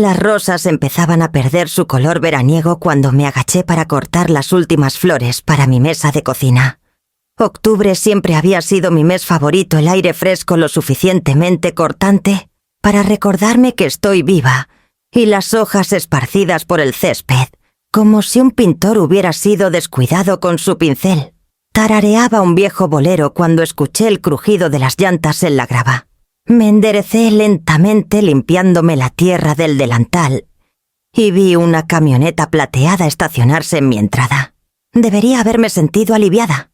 Las rosas empezaban a perder su color veraniego cuando me agaché para cortar las últimas flores para mi mesa de cocina. Octubre siempre había sido mi mes favorito, el aire fresco lo suficientemente cortante para recordarme que estoy viva, y las hojas esparcidas por el césped, como si un pintor hubiera sido descuidado con su pincel. Tarareaba un viejo bolero cuando escuché el crujido de las llantas en la grava. Me enderecé lentamente limpiándome la tierra del delantal y vi una camioneta plateada estacionarse en mi entrada. Debería haberme sentido aliviada.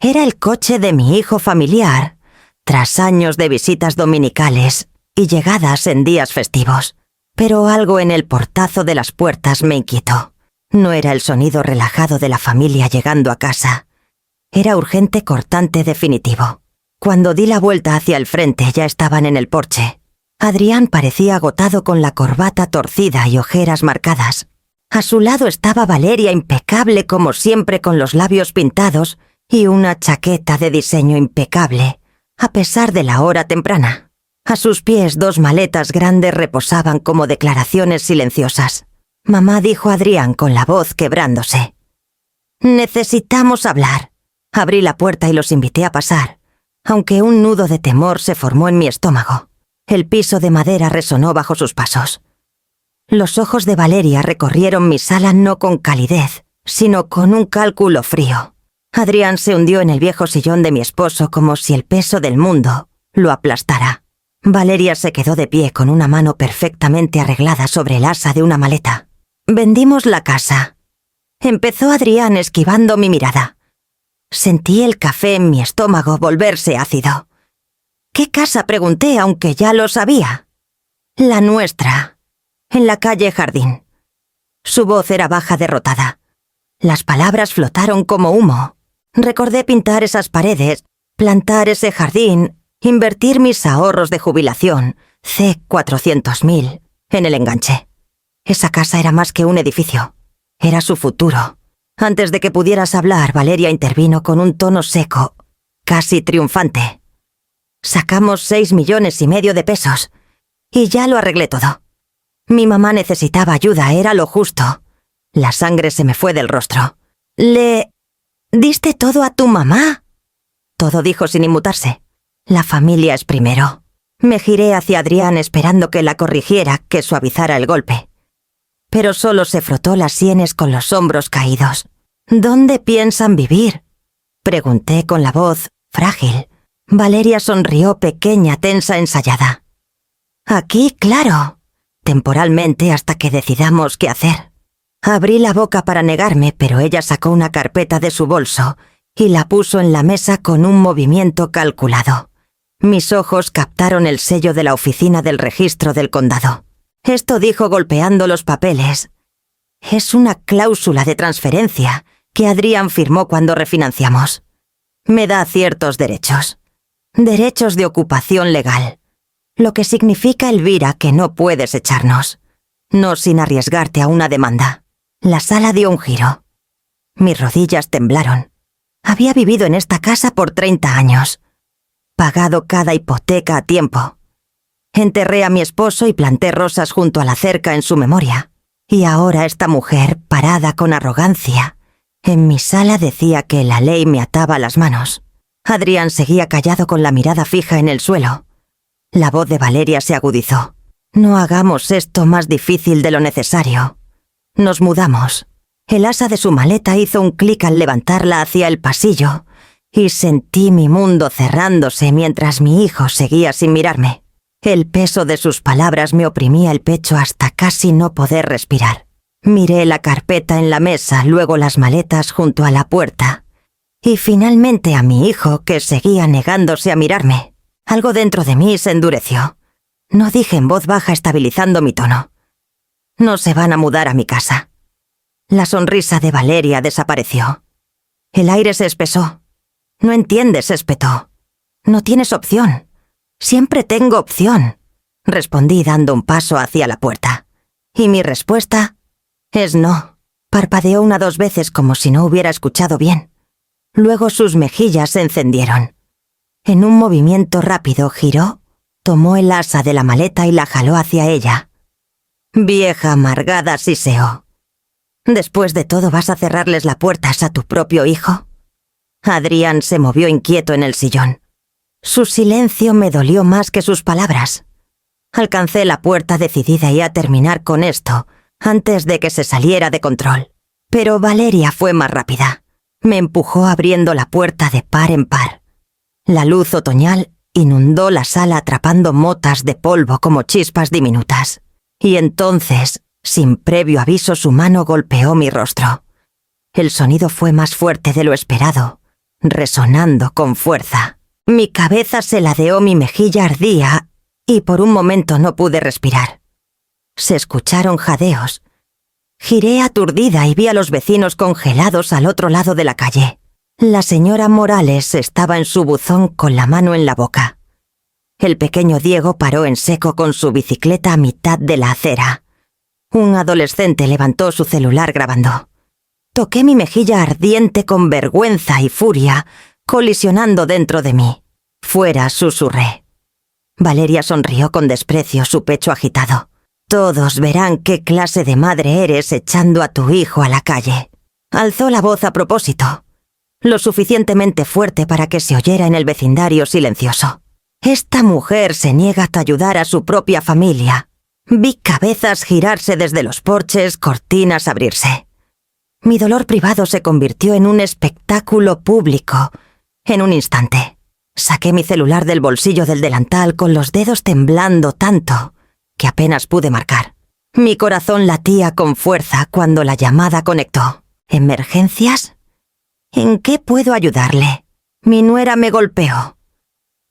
Era el coche de mi hijo familiar, tras años de visitas dominicales y llegadas en días festivos. Pero algo en el portazo de las puertas me inquietó. No era el sonido relajado de la familia llegando a casa. Era urgente, cortante, definitivo. Cuando di la vuelta hacia el frente ya estaban en el porche. Adrián parecía agotado con la corbata torcida y ojeras marcadas. A su lado estaba Valeria, impecable como siempre, con los labios pintados y una chaqueta de diseño impecable, a pesar de la hora temprana. A sus pies 2 maletas grandes reposaban como declaraciones silenciosas. Mamá dijo a Adrián con la voz quebrándose: «Necesitamos hablar». Abrí la puerta y los invité a pasar, aunque un nudo de temor se formó en mi estómago. El piso de madera resonó bajo sus pasos. Los ojos de Valeria recorrieron mi sala no con calidez, sino con un cálculo frío. Adrián se hundió en el viejo sillón de mi esposo como si el peso del mundo lo aplastara. Valeria se quedó de pie con una mano perfectamente arreglada sobre el asa de una maleta. «Vendimos la casa», empezó Adrián esquivando mi mirada. Sentí el café en mi estómago volverse ácido. «¿Qué casa?», pregunté, aunque ya lo sabía. «La nuestra, en la calle Jardín». Su voz era baja, derrotada. Las palabras flotaron como humo. Recordé pintar esas paredes, plantar ese jardín, invertir mis ahorros de jubilación, C400.000, en el enganche. Esa casa era más que un edificio. Era su futuro. Antes de que pudieras hablar, Valeria intervino con un tono seco, casi triunfante. «Sacamos 6,5 millones de pesos, y ya lo arreglé todo. Mi mamá necesitaba ayuda, era lo justo». La sangre se me fue del rostro. «¿Le diste todo a tu mamá?». Todo, dijo sin inmutarse. «La familia es primero». Me giré hacia Adrián esperando que la corrigiera, que suavizara el golpe. Pero solo se frotó las sienes con los hombros caídos. «¿Dónde piensan vivir?», pregunté con la voz frágil. Valeria sonrió, pequeña, tensa, ensayada. «Aquí, claro. Temporalmente hasta que decidamos qué hacer». Abrí la boca para negarme, pero ella sacó una carpeta de su bolso y la puso en la mesa con un movimiento calculado. Mis ojos captaron el sello de la oficina del registro del condado. «Esto», dijo golpeando los papeles, «es una cláusula de transferencia que Adrián firmó cuando refinanciamos. Me da ciertos derechos. Derechos de ocupación legal. Lo que significa, Elvira, que no puedes echarnos. No sin arriesgarte a una demanda». La sala dio un giro. Mis rodillas temblaron. Había vivido en esta casa por 30 años. Pagado cada hipoteca a tiempo. Enterré a mi esposo y planté rosas junto a la cerca en su memoria. Y ahora esta mujer, parada con arrogancia, en mi sala decía que la ley me ataba las manos. Adrián seguía callado con la mirada fija en el suelo. La voz de Valeria se agudizó. «No hagamos esto más difícil de lo necesario». Nos mudamos. El asa de su maleta hizo un clic al levantarla hacia el pasillo y sentí mi mundo cerrándose mientras mi hijo seguía sin mirarme. El peso de sus palabras me oprimía el pecho hasta casi no poder respirar. Miré la carpeta en la mesa, luego las maletas junto a la puerta y finalmente a mi hijo, que seguía negándose a mirarme. Algo dentro de mí se endureció. No dije en voz baja, estabilizando mi tono: «No se van a mudar a mi casa». La sonrisa de Valeria desapareció. El aire se espesó. «No entiendes», espetó. «No tienes opción». «Siempre tengo opción», respondí dando un paso hacia la puerta. «Y mi respuesta es no». Parpadeó 1 o 2 veces como si no hubiera escuchado bien. Luego sus mejillas se encendieron. En un movimiento rápido giró, tomó el asa de la maleta y la jaló hacia ella. Vieja amargada siseó. ¿Después de todo vas a cerrarles las puertas a tu propio hijo? Adrián se movió inquieto en el sillón. Su silencio me dolió más que sus palabras. Alcancé la puerta decidida y a terminar con esto, antes de que se saliera de control. Pero Valeria fue más rápida. Me empujó abriendo la puerta de par en par. La luz otoñal inundó la sala atrapando motas de polvo como chispas diminutas. Y entonces, sin previo aviso, su mano golpeó mi rostro. El sonido fue más fuerte de lo esperado, resonando con fuerza. Mi cabeza se ladeó, mi mejilla ardía y por un momento no pude respirar. Se escucharon jadeos. Giré aturdida y vi a los vecinos congelados al otro lado de la calle. La señora Morales estaba en su buzón con la mano en la boca. El pequeño Diego paró en seco con su bicicleta a mitad de la acera. Un adolescente levantó su celular grabando. Toqué mi mejilla ardiente con vergüenza y furia, colisionando dentro de mí. Fuera, susurré. Valeria sonrió con desprecio, su pecho agitado. Todos verán qué clase de madre eres echando a tu hijo a la calle. Alzó la voz a propósito, lo suficientemente fuerte para que se oyera en el vecindario silencioso. Esta mujer se niega a ayudar a su propia familia. Vi cabezas girarse desde los porches, cortinas abrirse. Mi dolor privado se convirtió en un espectáculo público. En un instante, saqué mi celular del bolsillo del delantal con los dedos temblando tanto que apenas pude marcar. Mi corazón latía con fuerza cuando la llamada conectó. ¿Emergencias? ¿En qué puedo ayudarle? Mi nuera me golpeó.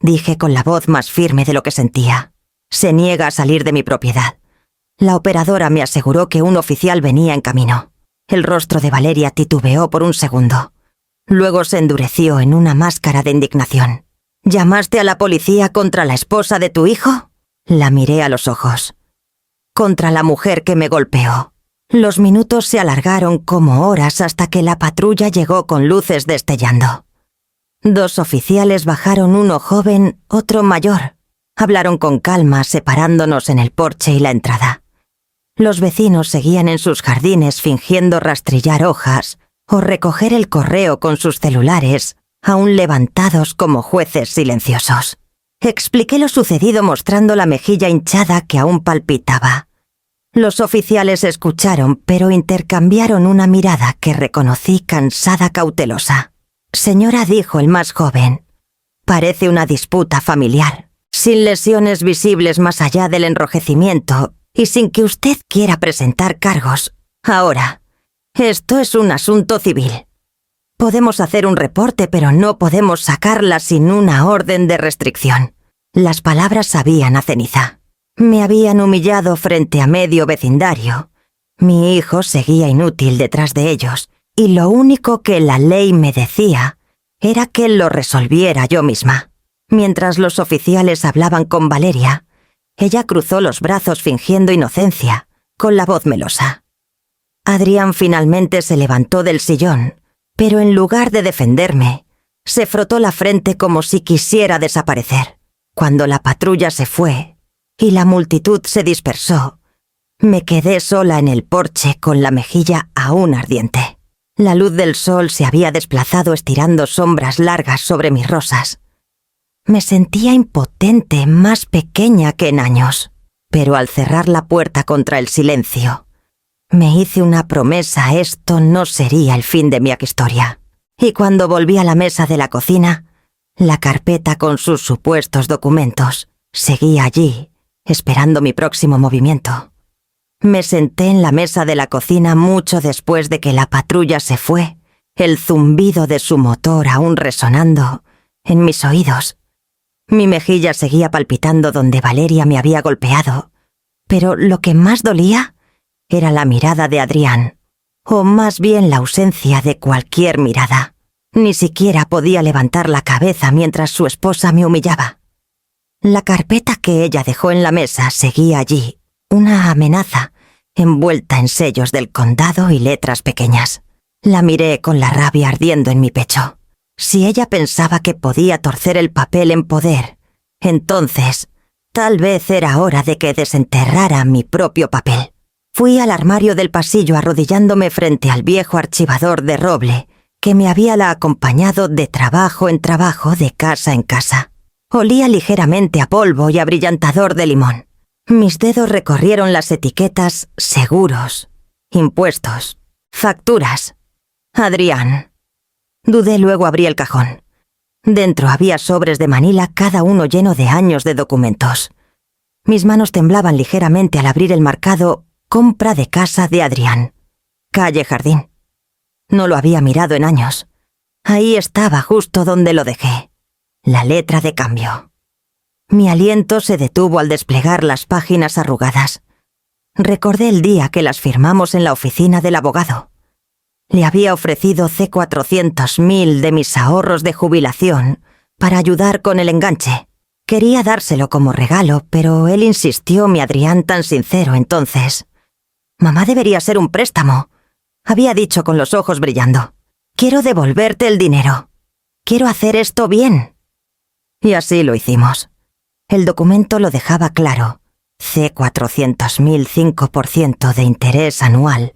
Dije con la voz más firme de lo que sentía. Se niega a salir de mi propiedad. La operadora me aseguró que un oficial venía en camino. El rostro de Valeria titubeó por un segundo. Luego se endureció en una máscara de indignación. ¿Llamaste a la policía contra la esposa de tu hijo? La miré a los ojos. Contra la mujer que me golpeó. Los minutos se alargaron como horas hasta que la patrulla llegó con luces destellando. 2 oficiales bajaron, uno joven, otro mayor. Hablaron con calma, separándonos en el porche y la entrada. Los vecinos seguían en sus jardines fingiendo rastrillar hojas o recoger el correo con sus celulares, aún levantados como jueces silenciosos. Expliqué lo sucedido mostrando la mejilla hinchada que aún palpitaba. Los oficiales escucharon, pero intercambiaron una mirada que reconocí cansada, cautelosa. Señora, dijo el más joven, parece una disputa familiar, sin lesiones visibles más allá del enrojecimiento y sin que usted quiera presentar cargos. Ahora, esto es un asunto civil. Podemos hacer un reporte, pero no podemos sacarla sin una orden de restricción. Las palabras sabían a ceniza. Me habían humillado frente a medio vecindario. Mi hijo seguía inútil detrás de ellos, y lo único que la ley me decía era que lo resolviera yo misma. Mientras los oficiales hablaban con Valeria, ella cruzó los brazos fingiendo inocencia, con la voz melosa. Adrián finalmente se levantó del sillón, pero en lugar de defenderme, se frotó la frente como si quisiera desaparecer. Cuando la patrulla se fue y la multitud se dispersó, me quedé sola en el porche con la mejilla aún ardiente. La luz del sol se había desplazado estirando sombras largas sobre mis rosas. Me sentía impotente, más pequeña que en años. Pero al cerrar la puerta contra el silencio, me hice una promesa: esto no sería el fin de mi historia. Y cuando volví a la mesa de la cocina, la carpeta con sus supuestos documentos seguía allí, esperando mi próximo movimiento. Me senté en la mesa de la cocina mucho después de que la patrulla se fue, el zumbido de su motor aún resonando en mis oídos. Mi mejilla seguía palpitando donde Valeria me había golpeado, pero lo que más dolía era la mirada de Adrián, o más bien la ausencia de cualquier mirada. Ni siquiera podía levantar la cabeza mientras su esposa me humillaba. La carpeta que ella dejó en la mesa seguía allí, una amenaza, envuelta en sellos del condado y letras pequeñas. La miré con la rabia ardiendo en mi pecho. Si ella pensaba que podía torcer el papel en poder, entonces Tal vez era hora de que desenterrara mi propio papel. Fui al armario del pasillo arrodillándome frente al viejo archivador de roble que me había acompañado de trabajo en trabajo, de casa en casa. Olía ligeramente a polvo y a brillantador de limón. Mis dedos recorrieron las etiquetas seguros, impuestos, facturas. Adrián. Dudé, luego abrí el cajón. Dentro había sobres de Manila, cada uno lleno de años de documentos. Mis manos temblaban ligeramente al abrir el marcado «Compra de casa de Adrián. Calle Jardín». No lo había mirado en años. Ahí estaba, justo donde lo dejé. La letra de cambio. Mi aliento se detuvo al desplegar las páginas arrugadas. Recordé el día que las firmamos en la oficina del abogado. Le había ofrecido C400.000 de mis ahorros de jubilación para ayudar con el enganche. Quería dárselo como regalo, pero él insistió, mi Adrián tan sincero entonces. «Mamá, debería ser un préstamo», había dicho con los ojos brillando. «Quiero devolverte el dinero. Quiero hacer esto bien». Y así lo hicimos. El documento lo dejaba claro. C400.000, 5% de interés anual.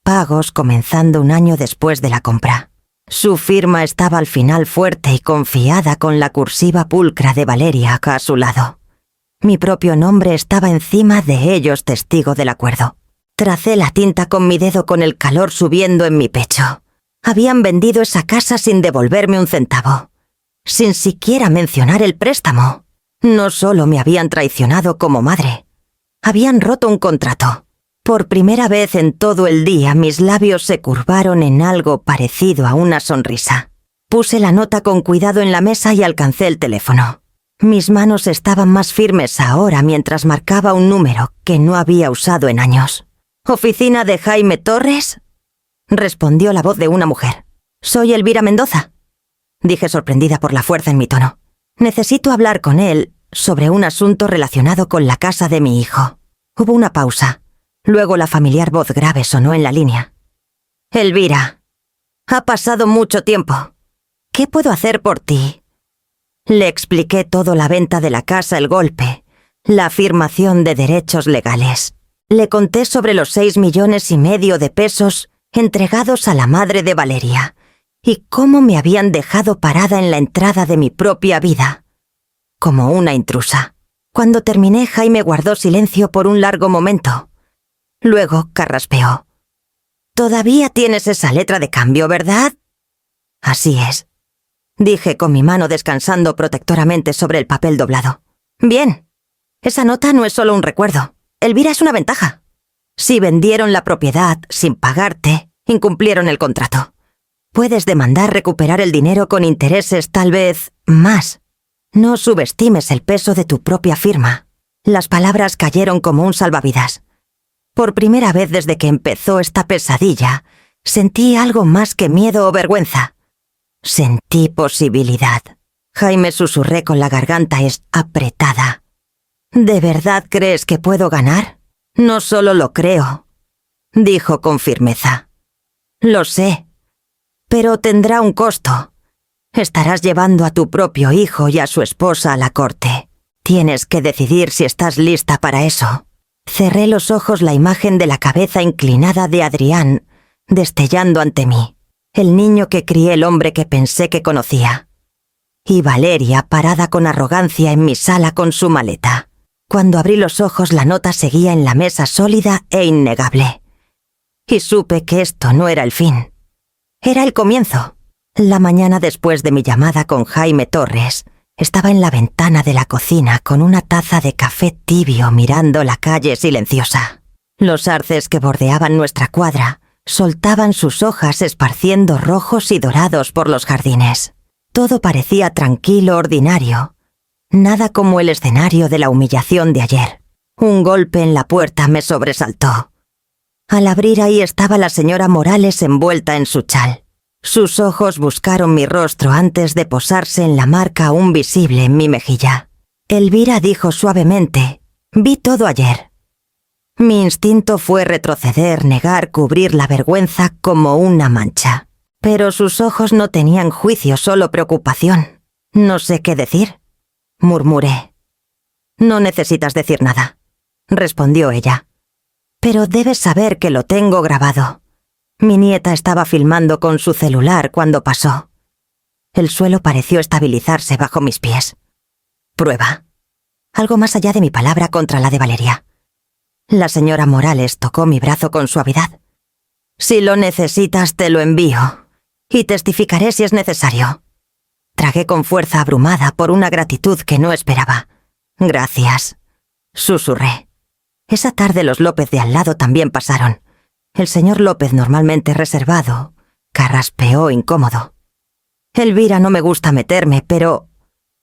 Pagos comenzando un año después de la compra. Su firma estaba al final fuerte y confiada con la cursiva pulcra de Valeria a su lado. Mi propio nombre estaba encima de ellos, testigo del acuerdo. Tracé la tinta con mi dedo con el calor subiendo en mi pecho. Habían vendido esa casa sin devolverme un centavo. Sin siquiera mencionar el préstamo. No solo me habían traicionado como madre. Habían roto un contrato. Por primera vez en todo el día mis labios se curvaron en algo parecido a una sonrisa. Puse la nota con cuidado en la mesa y alcancé el teléfono. Mis manos estaban más firmes ahora mientras marcaba un número que no había usado en años. «¿Oficina de Jaime Torres?», respondió la voz de una mujer. «Soy Elvira Mendoza», dije sorprendida por la fuerza en mi tono. «Necesito hablar con él sobre un asunto relacionado con la casa de mi hijo». Hubo una pausa. Luego la familiar voz grave sonó en la línea. «Elvira, ha pasado mucho tiempo. ¿Qué puedo hacer por ti?». Le expliqué todo: la venta de la casa, el golpe, la afirmación de derechos legales. Le conté sobre los 6,5 millones de pesos entregados a la madre de Valeria y cómo me habían dejado parada en la entrada de mi propia vida, como una intrusa. Cuando terminé, Jaime guardó silencio por un largo momento. Luego carraspeó. «Todavía tienes esa letra de cambio, ¿verdad?». «Así es», dije con mi mano descansando protectoramente sobre el papel doblado. «Bien. Esa nota no es solo un recuerdo. Elvira, es una ventaja. Si vendieron la propiedad sin pagarte, incumplieron el contrato. Puedes demandar recuperar el dinero con intereses, tal vez más. No subestimes el peso de tu propia firma». Las palabras cayeron como un salvavidas. Por primera vez desde que empezó esta pesadilla, sentí algo más que miedo o vergüenza. Sentí posibilidad. Jaime, susurré con la garganta apretada. «¿De verdad crees que puedo ganar?». «No solo lo creo», dijo con firmeza. «Lo sé. Pero tendrá un costo. Estarás llevando a tu propio hijo y a su esposa a la corte. Tienes que decidir si estás lista para eso». Cerré los ojos, la imagen de la cabeza inclinada de Adrián destellando ante mí. El niño que crié, el hombre que pensé que conocía. Y Valeria parada con arrogancia en mi sala con su maleta. Cuando abrí los ojos, la nota seguía en la mesa, sólida e innegable. Y supe que esto no era el fin. Era el comienzo. La mañana después de mi llamada con Jaime Torres, estaba en la ventana de la cocina con una taza de café tibio mirando la calle silenciosa. Los arces que bordeaban nuestra cuadra soltaban sus hojas esparciendo rojos y dorados por los jardines. Todo parecía tranquilo, ordinario. Nada como el escenario de la humillación de ayer. Un golpe en la puerta me sobresaltó. Al abrir, ahí estaba la señora Morales envuelta en su chal. Sus ojos buscaron mi rostro antes de posarse en la marca aún visible en mi mejilla. Elvira, dijo suavemente, «Vi todo ayer». Mi instinto fue retroceder, negar, cubrir la vergüenza como una mancha. Pero sus ojos no tenían juicio, solo preocupación. «No sé qué decir», murmuré. No necesitas decir nada, respondió ella. Pero debes saber que lo tengo grabado. Mi nieta estaba filmando con su celular cuando pasó. El suelo pareció estabilizarse bajo mis pies. Prueba. Algo más allá de mi palabra contra la de Valeria. La señora Morales tocó mi brazo con suavidad. Si lo necesitas, te lo envío, y testificaré si es necesario. Tragué con fuerza, abrumada por una gratitud que no esperaba. Gracias, susurré. Esa tarde los López de al lado también pasaron. El señor López, normalmente reservado, carraspeó incómodo. Elvira, no me gusta meterme, pero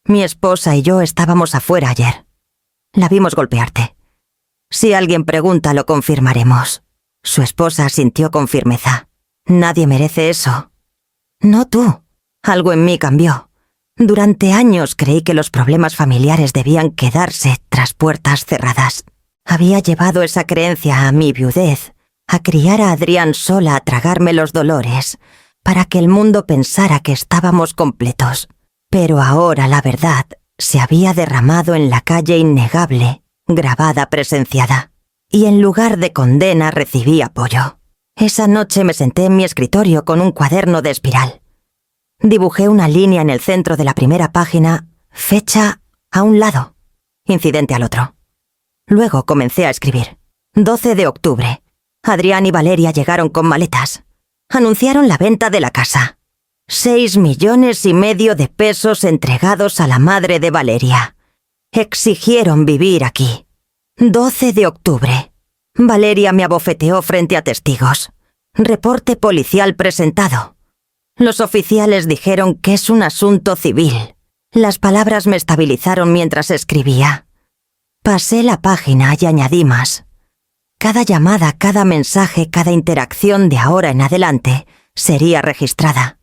mi esposa y yo estábamos afuera ayer. La vimos golpearte. Si alguien pregunta, lo confirmaremos. Su esposa asintió con firmeza. Nadie merece eso. No tú. Algo en mí cambió. Durante años creí que los problemas familiares debían quedarse tras puertas cerradas. Había llevado esa creencia a mi viudez, a criar a Adrián sola, a tragarme los dolores, para que el mundo pensara que estábamos completos. Pero ahora la verdad se había derramado en la calle innegable, grabada, presenciada. Y en lugar de condena recibí apoyo. Esa noche me senté en mi escritorio con un cuaderno de espiral. Dibujé una línea en el centro de la primera página, fecha a un lado, incidente al otro. Luego comencé a escribir. 12 de octubre. Adrián y Valeria llegaron con maletas. Anunciaron la venta de la casa. 6,5 millones de pesos entregados a la madre de Valeria. Exigieron vivir aquí. 12 de octubre. Valeria me abofeteó frente a testigos. Reporte policial presentado. Los oficiales dijeron que es un asunto civil. Las palabras me estabilizaron mientras escribía. Pasé la página y añadí más. Cada llamada, cada mensaje, cada interacción de ahora en adelante sería registrada.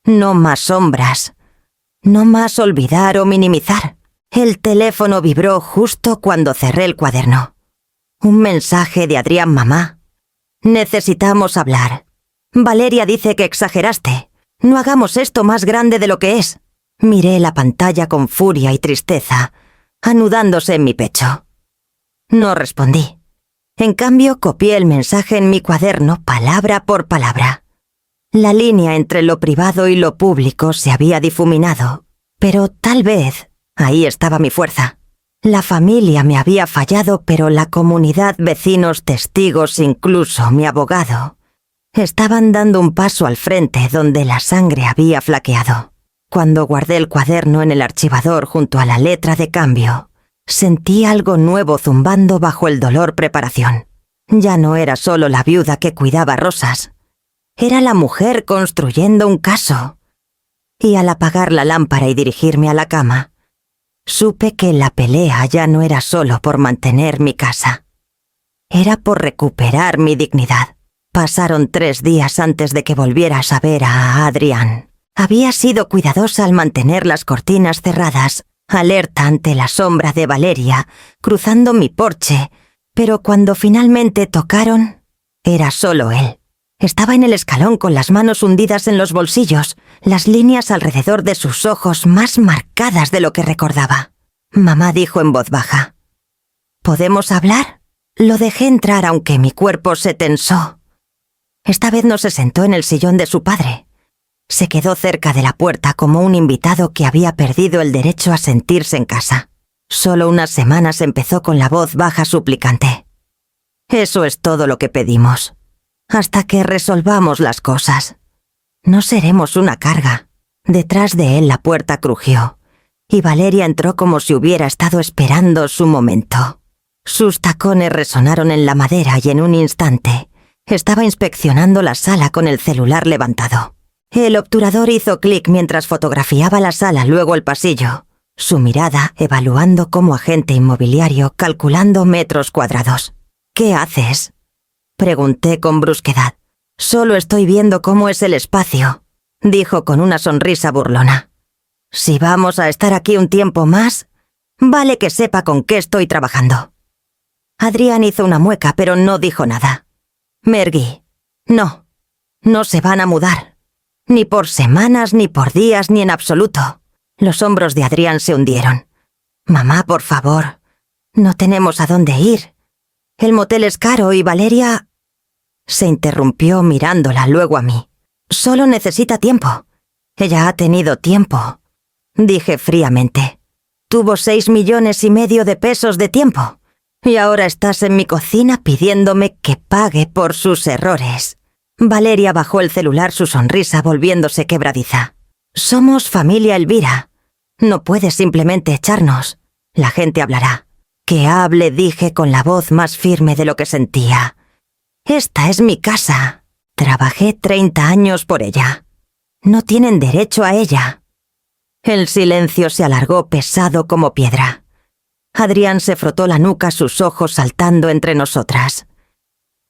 No más sombras. No más olvidar o minimizar. El teléfono vibró justo cuando cerré el cuaderno. Un mensaje de Adrián: mamá. Necesitamos hablar. Valeria dice que exageraste. No hagamos esto más grande de lo que es. Miré la pantalla con furia y tristeza, anudándose en mi pecho. No respondí. En cambio, copié el mensaje en mi cuaderno palabra por palabra. La línea entre lo privado y lo público se había difuminado, pero tal vez ahí estaba mi fuerza. La familia me había fallado, pero la comunidad, vecinos, testigos, incluso mi abogado, estaban dando un paso al frente donde la sangre había flaqueado. Cuando guardé el cuaderno en el archivador junto a la letra de cambio, sentí algo nuevo zumbando bajo el dolor. Preparación. Ya no era solo la viuda que cuidaba rosas. Era la mujer construyendo un caso. Y al apagar la lámpara y dirigirme a la cama, supe que la pelea ya no era solo por mantener mi casa. Era por recuperar mi dignidad. Pasaron 3 días antes de que volviera a saber a Adrián. Había sido cuidadosa al mantener las cortinas cerradas, alerta ante la sombra de Valeria, cruzando mi porche, pero cuando finalmente tocaron, era solo él. Estaba en el escalón con las manos hundidas en los bolsillos, las líneas alrededor de sus ojos más marcadas de lo que recordaba. Mamá dijo en voz baja: ¿podemos hablar? Lo dejé entrar aunque mi cuerpo se tensó. Esta vez no se sentó en el sillón de su padre. Se quedó cerca de la puerta como un invitado que había perdido el derecho a sentirse en casa. Solo unas semanas empezó con la voz baja suplicante. Eso es todo lo que pedimos. Hasta que resolvamos las cosas. No seremos una carga. Detrás de él la puerta crujió, y Valeria entró como si hubiera estado esperando su momento. Sus tacones resonaron en la madera y en un instante estaba inspeccionando la sala con el celular levantado. El obturador hizo clic mientras fotografiaba la sala, luego el pasillo. Su mirada evaluando como agente inmobiliario, calculando metros cuadrados. ¿Qué haces?, pregunté con brusquedad. Solo estoy viendo cómo es el espacio, dijo con una sonrisa burlona. Si vamos a estar aquí un tiempo más, vale que sepa con qué estoy trabajando. Adrián hizo una mueca, pero no dijo nada. Me erguí. No, no se van a mudar. Ni por semanas, ni por días, ni en absoluto. Los hombros de Adrián se hundieron. Mamá, por favor, No tenemos a dónde ir. El motel es caro y Valeria... Se interrumpió mirándola luego a mí. Solo necesita tiempo. Ella ha tenido tiempo. Dije fríamente. Tuvo 6,5 millones de pesos de tiempo. Y ahora estás en mi cocina pidiéndome que pague por sus errores. Valeria bajó el celular, su sonrisa volviéndose quebradiza. Somos familia Elvira. No puedes simplemente echarnos. La gente hablará. Que hable, dije con la voz más firme de lo que sentía. Esta es mi casa. Trabajé 30 años por ella. No tienen derecho a ella. El silencio se alargó pesado como piedra. Adrián se frotó la nuca, sus ojos saltando entre nosotras.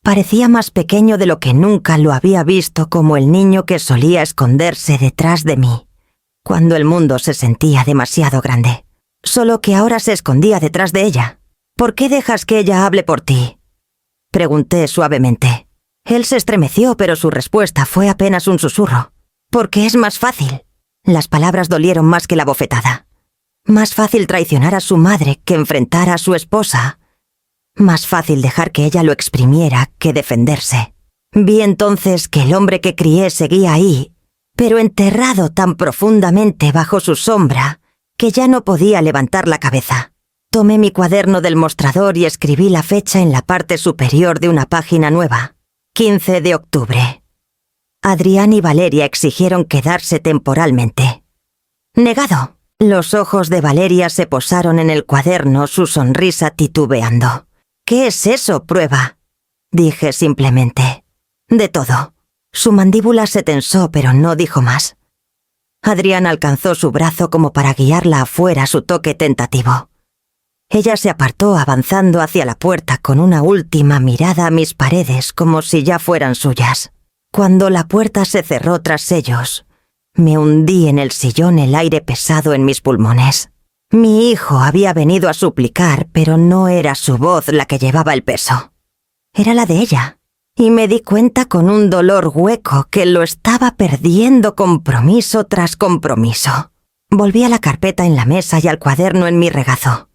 Parecía más pequeño de lo que nunca lo había visto, como el niño que solía esconderse detrás de mí, cuando el mundo se sentía demasiado grande. Solo que ahora se escondía detrás de ella. ¿Por qué dejas que ella hable por ti? Pregunté suavemente. Él se estremeció, pero su respuesta fue apenas un susurro. Porque es más fácil. Las palabras dolieron más que la bofetada. Más fácil traicionar a su madre que enfrentar a su esposa. Más fácil dejar que ella lo exprimiera que defenderse. Vi entonces que el hombre que crié seguía ahí, pero enterrado tan profundamente bajo su sombra que ya no podía levantar la cabeza. Tomé mi cuaderno del mostrador y escribí la fecha en la parte superior de una página nueva. 15 de octubre. Adrián y Valeria exigieron quedarse temporalmente. Negado. Los ojos de Valeria se posaron en el cuaderno, su sonrisa titubeando. ¿Qué es eso, prueba? Dije simplemente. De todo. Su mandíbula se tensó, pero no dijo más. Adrián alcanzó su brazo como para guiarla afuera, su toque tentativo. Ella se apartó avanzando hacia la puerta con una última mirada a mis paredes como si ya fueran suyas. Cuando la puerta se cerró tras ellos, me hundí en el sillón, el aire pesado en mis pulmones. Mi hijo había venido a suplicar, pero no era su voz la que llevaba el peso. Era la de ella. Y me di cuenta con un dolor hueco que lo estaba perdiendo compromiso tras compromiso. Volví a la carpeta en la mesa y al cuaderno en mi regazo.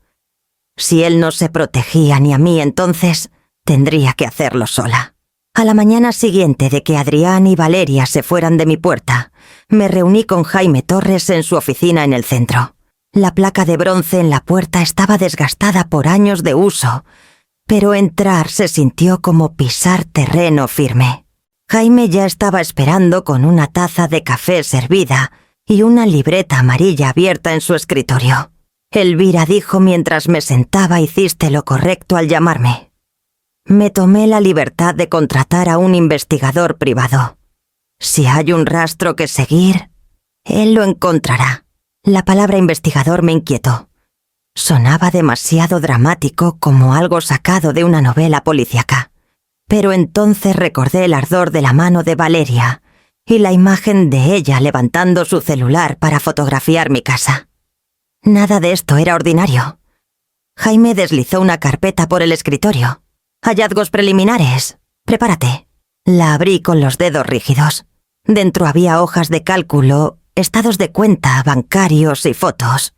Si él no se protegía ni a mí, entonces tendría que hacerlo sola. A la mañana siguiente de que Adrián y Valeria se fueran de mi puerta, me reuní con Jaime Torres en su oficina en el centro. La placa de bronce en la puerta estaba desgastada por años de uso, pero entrar se sintió como pisar terreno firme. Jaime ya estaba esperando con una taza de café servida y una libreta amarilla abierta en su escritorio. Elvira dijo mientras me sentaba: hiciste lo correcto al llamarme. Me tomé la libertad de contratar a un investigador privado. Si hay un rastro que seguir, él lo encontrará. La palabra investigador me inquietó. Sonaba demasiado dramático, como algo sacado de una novela policíaca. Pero entonces recordé el ardor de la mano de Valeria y la imagen de ella levantando su celular para fotografiar mi casa. Nada de esto era ordinario. Jaime deslizó una carpeta por el escritorio. Hallazgos preliminares. Prepárate. La abrí con los dedos rígidos. Dentro había hojas de cálculo, estados de cuenta, bancarios y fotos.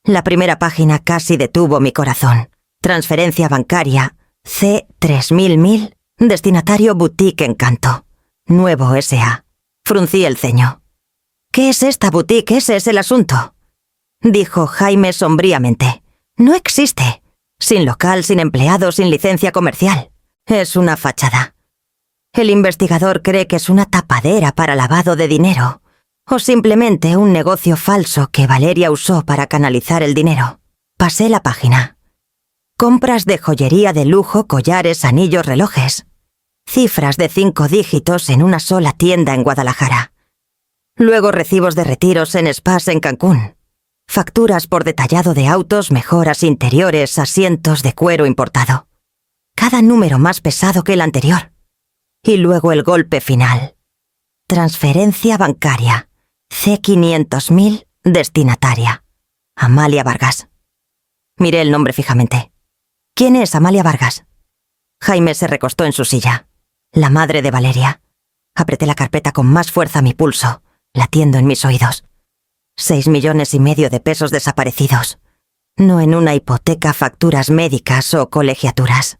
La primera página casi detuvo mi corazón. Transferencia bancaria C3000.000, destinatario Boutique Encanto. Nuevo S.A. Fruncí el ceño. ¿Qué es esta boutique? Ese es el asunto. Dijo Jaime sombríamente. No existe. Sin local, sin empleados, sin licencia comercial. Es una fachada. El investigador cree que es una tapadera para lavado de dinero, o simplemente un negocio falso que Valeria usó para canalizar el dinero. Pasé la página. Compras de joyería de lujo, collares, anillos, relojes. Cifras de 5 dígitos en una sola tienda en Guadalajara. Luego recibos de retiros en spas en Cancún. Facturas por detallado de autos, mejoras interiores, asientos de cuero importado. Cada número más pesado que el anterior. Y luego el golpe final. Transferencia bancaria. C500.000, destinataria. Amalia Vargas. Miré el nombre fijamente. ¿Quién es Amalia Vargas? Jaime se recostó en su silla. La madre de Valeria. Apreté la carpeta con más fuerza a mi pulso, latiendo en mis oídos. 6,5 millones de pesos desaparecidos. no en una hipoteca, facturas médicas o colegiaturas.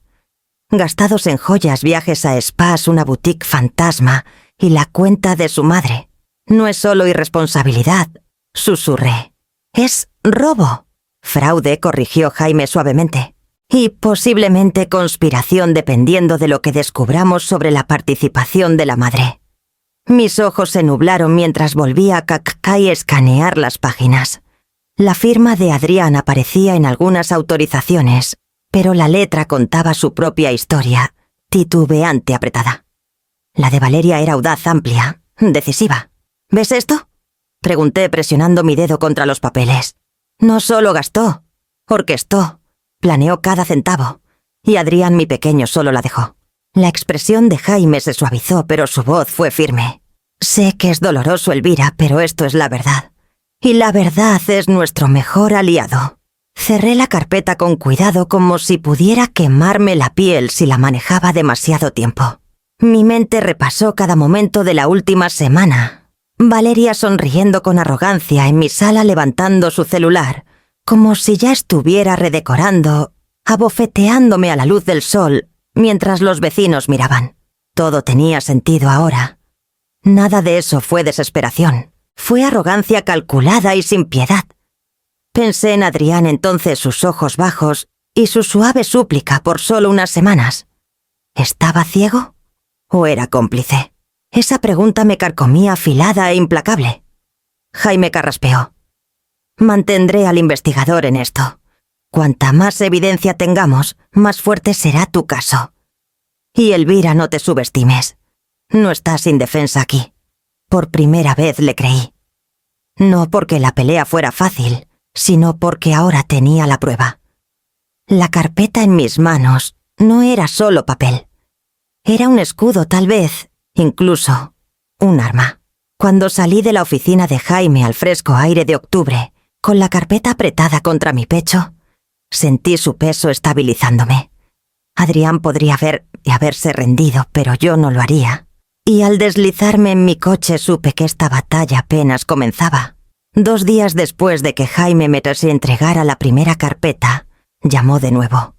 Gastados en joyas, viajes a spas, una boutique fantasma y la cuenta de su madre. No es solo irresponsabilidad, susurré. Es robo. Fraude, corrigió Jaime suavemente. Y posiblemente conspiración dependiendo de lo que descubramos sobre la participación de la madre. Mis ojos se nublaron mientras volvía a escanear las páginas. La firma de Adrián aparecía en algunas autorizaciones, pero la letra contaba su propia historia, titubeante, apretada. La de Valeria era audaz, amplia, decisiva. ¿Ves esto? Pregunté presionando mi dedo contra los papeles. No solo gastó, orquestó, planeó cada centavo, y Adrián, mi pequeño, solo la dejó. La expresión de Jaime se suavizó, pero su voz fue firme. Sé que es doloroso, Elvira, pero esto es la verdad. Y la verdad es nuestro mejor aliado. Cerré la carpeta con cuidado como si pudiera quemarme la piel si la manejaba demasiado tiempo. Mi mente repasó cada momento de la última semana. Valeria sonriendo con arrogancia en mi sala levantando su celular, como si ya estuviera redecorando, abofeteándome a la luz del sol, mientras los vecinos miraban. Todo tenía sentido ahora. Nada de eso fue desesperación. Fue arrogancia calculada y sin piedad. Pensé en Adrián entonces, sus ojos bajos y su suave súplica por solo unas semanas. ¿Estaba ciego? ¿O era cómplice? Esa pregunta me carcomía afilada e implacable. Jaime carraspeó. Mantendré al investigador en esto. Cuanta más evidencia tengamos, más fuerte será tu caso. Y Elvira, no te subestimes. No estás indefensa aquí. Por primera vez le creí. No porque la pelea fuera fácil, sino porque ahora tenía la prueba. La carpeta en mis manos no era solo papel. Era un escudo, tal vez, incluso un arma. Cuando salí de la oficina de Jaime al fresco aire de octubre, con la carpeta apretada contra mi pecho, sentí su peso estabilizándome. Adrián podría haberse rendido, pero yo no lo haría. Y al deslizarme en mi coche supe que esta batalla apenas comenzaba. 2 días después de que Jaime me entregara la primera carpeta, llamó de nuevo.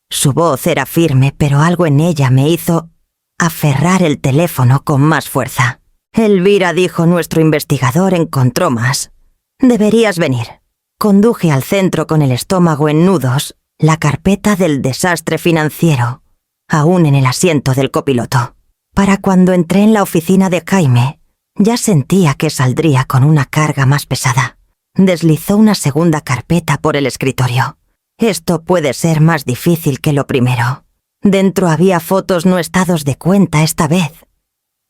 Su voz era firme, pero algo en ella me hizo aferrar el teléfono con más fuerza. Elvira, dijo, nuestro investigador encontró más. Deberías venir. Conduje al centro con el estómago en nudos, la carpeta del desastre financiero, aún en el asiento del copiloto. Para cuando entré en la oficina de Jaime, ya sentía que saldría con una carga más pesada. Deslizó una segunda carpeta por el escritorio. Esto puede ser más difícil que lo primero. Dentro había fotos no estados de cuenta esta vez.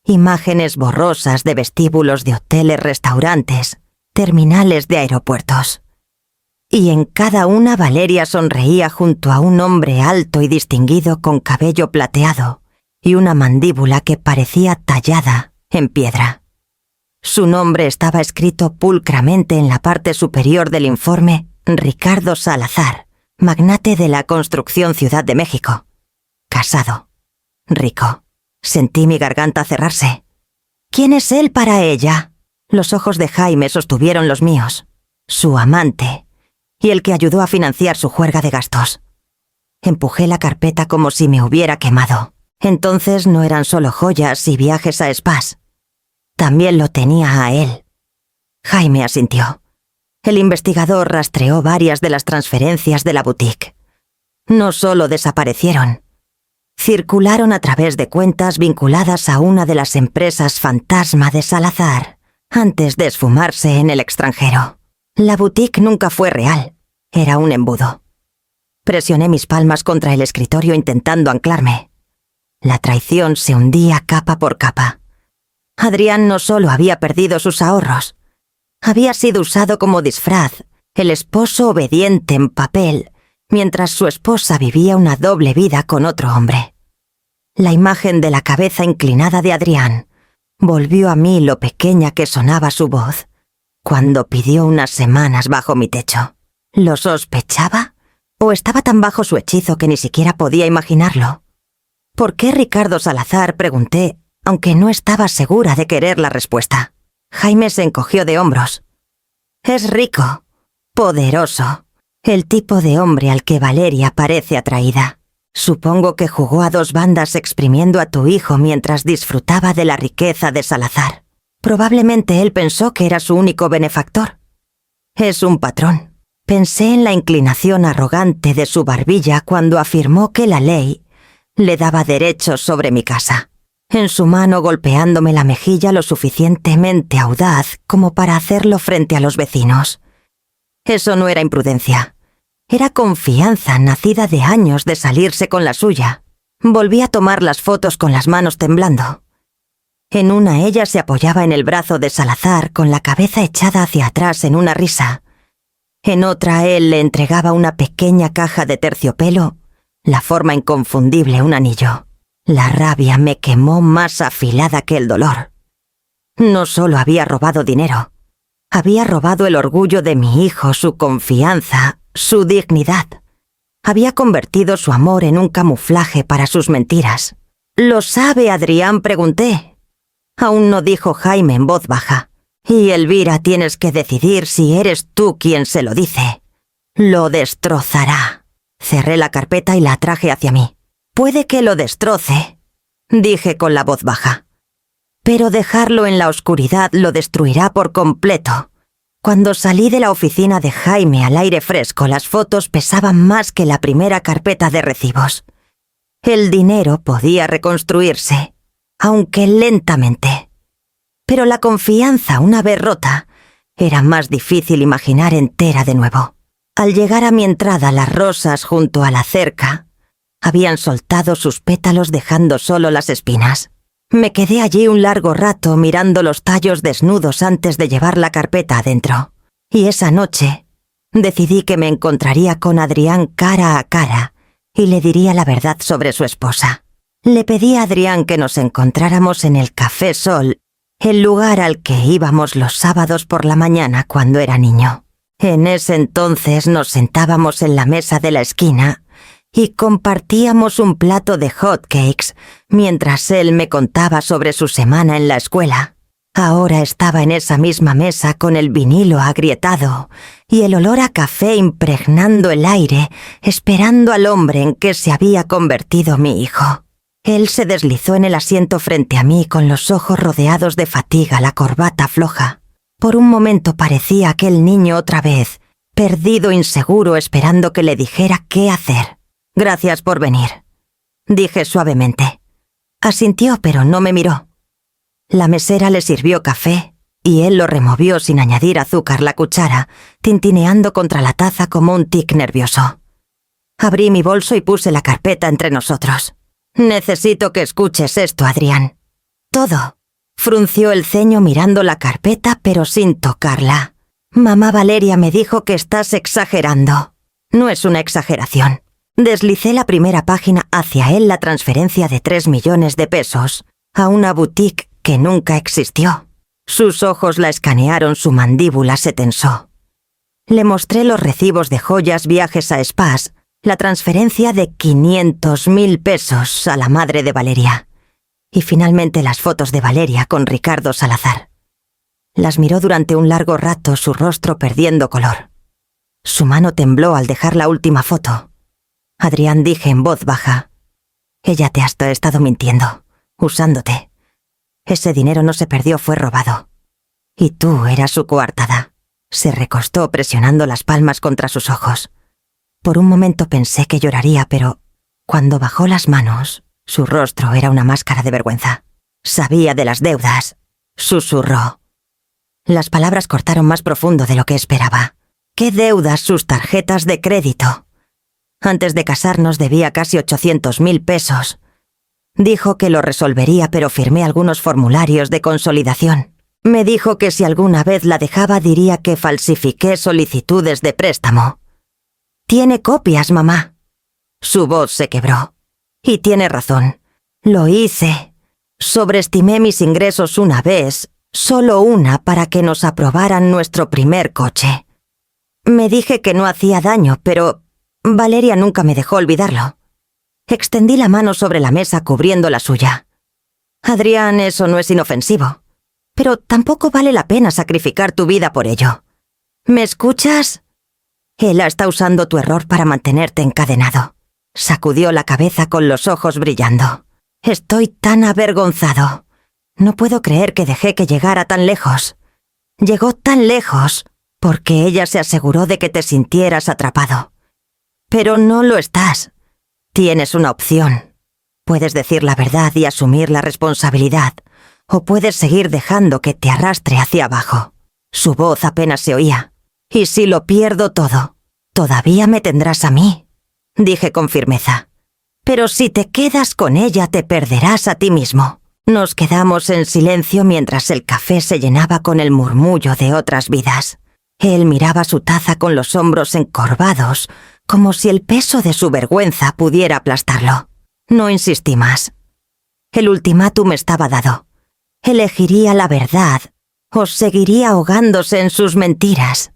Imágenes borrosas de vestíbulos de hoteles, restaurantes, terminales de aeropuertos. Y en cada una Valeria sonreía junto a un hombre alto y distinguido con cabello plateado y una mandíbula que parecía tallada en piedra. Su nombre estaba escrito pulcramente en la parte superior del informe: Ricardo Salazar, magnate de la construcción, Ciudad de México. Casado. Rico. Sentí mi garganta cerrarse. ¿Quién es él para ella? Los ojos de Jaime sostuvieron los míos. Su amante. Y el que ayudó a financiar su juerga de gastos. Empujé la carpeta como si me hubiera quemado. Entonces no eran solo joyas y viajes a spas. También lo tenía a él. Jaime asintió. El investigador rastreó varias de las transferencias de la boutique. No solo desaparecieron. Circularon a través de cuentas vinculadas a una de las empresas fantasma de Salazar, antes de esfumarse en el extranjero. La boutique nunca fue real. Era un embudo. Presioné mis palmas contra el escritorio intentando anclarme. La traición se hundía capa por capa. Adrián no solo había perdido sus ahorros, había sido usado como disfraz, el esposo obediente en papel, mientras su esposa vivía una doble vida con otro hombre. La imagen de la cabeza inclinada de Adrián volvió a mí lo pequeña que sonaba su voz cuando pidió unas semanas bajo mi techo. ¿Lo sospechaba? ¿O estaba tan bajo su hechizo que ni siquiera podía imaginarlo? ¿Por qué Ricardo Salazar?, pregunté, aunque no estaba segura de querer la respuesta. Jaime se encogió de hombros. Es rico, poderoso, El tipo de hombre al que Valeria parece atraída. Supongo que jugó a dos bandas exprimiendo a tu hijo mientras disfrutaba de la riqueza de Salazar. Probablemente él pensó que era su único benefactor. Es un patrón. Pensé en la inclinación arrogante de su barbilla cuando afirmó que la ley le daba derechos sobre mi casa. En su mano golpeándome la mejilla lo suficientemente audaz como para hacerlo frente a los vecinos. Eso no era imprudencia. Era confianza nacida de años de salirse con la suya. Volví a tomar las fotos con las manos temblando. En una ella se apoyaba en el brazo de Salazar con la cabeza echada hacia atrás en una risa. En otra él le entregaba una pequeña caja de terciopelo, la forma inconfundible un anillo. La rabia me quemó más afilada que el dolor. No solo había robado dinero, había robado el orgullo de mi hijo, su confianza, su dignidad. Había convertido su amor en un camuflaje para sus mentiras. ¿Lo sabe, Adrián?, pregunté. Aún no dijo Jaime en voz baja. Y Elvira, tienes que decidir si eres tú quien se lo dice. Lo destrozará. Cerré la carpeta y la atraje hacia mí. Puede que lo destroce, dije con la voz baja. Pero dejarlo en la oscuridad lo destruirá por completo. Cuando salí de la oficina de Jaime al aire fresco, las fotos pesaban más que la primera carpeta de recibos. El dinero podía reconstruirse, aunque lentamente. Pero la confianza, una vez rota, era más difícil imaginar entera de nuevo. Al llegar a mi entrada, las rosas junto a la cerca habían soltado sus pétalos dejando solo las espinas. Me quedé allí un largo rato mirando los tallos desnudos antes de llevar la carpeta adentro. Y esa noche decidí que me encontraría con Adrián cara a cara y le diría la verdad sobre su esposa. Le pedí a Adrián que nos encontráramos en el Café Sol, el lugar al que íbamos los sábados por la mañana cuando era niño. En ese entonces nos sentábamos en la mesa de la esquina y compartíamos un plato de hotcakes mientras él me contaba sobre su semana en la escuela. Ahora estaba en esa misma mesa con el vinilo agrietado y el olor a café impregnando el aire, esperando al hombre en que se había convertido mi hijo. Él se deslizó en el asiento frente a mí con los ojos rodeados de fatiga, la corbata floja. Por un momento parecía aquel niño otra vez, perdido, inseguro, esperando que le dijera qué hacer. «Gracias por venir», dije suavemente. Asintió, pero no me miró. La mesera le sirvió café y él lo removió sin añadir azúcar la cuchara, tintineando contra la taza como un tic nervioso. Abrí mi bolso y puse la carpeta entre nosotros. «Necesito que escuches esto, Adrián». «Todo». Frunció el ceño mirando la carpeta, pero sin tocarla. «Mamá Valeria me dijo que estás exagerando». «No es una exageración». Deslicé la primera página hacia él, la transferencia de 3 millones de pesos a una boutique que nunca existió. Sus ojos la escanearon, su mandíbula se tensó. Le mostré los recibos de joyas, viajes a spas, la transferencia de 500.000 pesos a la madre de Valeria. Y finalmente las fotos de Valeria con Ricardo Salazar. Las miró durante un largo rato, su rostro perdiendo color. Su mano tembló al dejar la última foto. «Adrián», dije en voz baja, «ella te ha estado mintiendo, usándote. Ese dinero no se perdió, fue robado. Y tú eras su coartada». Se recostó presionando las palmas contra sus ojos. Por un momento pensé que lloraría, pero cuando bajó las manos, su rostro era una máscara de vergüenza. «Sabía de las deudas», susurró. Las palabras cortaron más profundo de lo que esperaba. «¿Qué deudas? Sus tarjetas de crédito». Antes de casarnos debía casi 800.000 pesos. Dijo que lo resolvería, pero firmé algunos formularios de consolidación. Me dijo que si alguna vez la dejaba diría que falsifiqué solicitudes de préstamo. «Tiene copias, mamá». Su voz se quebró. «Y tiene razón. Lo hice. Sobreestimé mis ingresos una vez, solo una, para que nos aprobaran nuestro primer coche. Me dije que no hacía daño, pero Valeria nunca me dejó olvidarlo». Extendí la mano sobre la mesa cubriendo la suya. «Adrián, eso no es inofensivo. Pero tampoco vale la pena sacrificar tu vida por ello. ¿Me escuchas?» Ella está usando tu error para mantenerte encadenado. Sacudió la cabeza con los ojos brillando. Estoy tan avergonzado. No puedo creer que dejé que llegara tan lejos. Llegó tan lejos porque ella se aseguró de que te sintieras atrapado. Pero no lo estás. Tienes una opción. Puedes decir la verdad y asumir la responsabilidad, o puedes seguir dejando que te arrastre hacia abajo. Su voz apenas se oía. «¿Y si lo pierdo todo? Todavía me tendrás a mí», dije con firmeza. «Pero si te quedas con ella te perderás a ti mismo». Nos quedamos en silencio mientras el café se llenaba con el murmullo de otras vidas. Él miraba su taza con los hombros encorvados, como si el peso de su vergüenza pudiera aplastarlo. No insistí más. El ultimátum estaba dado. Elegiría la verdad o seguiría ahogándose en sus mentiras.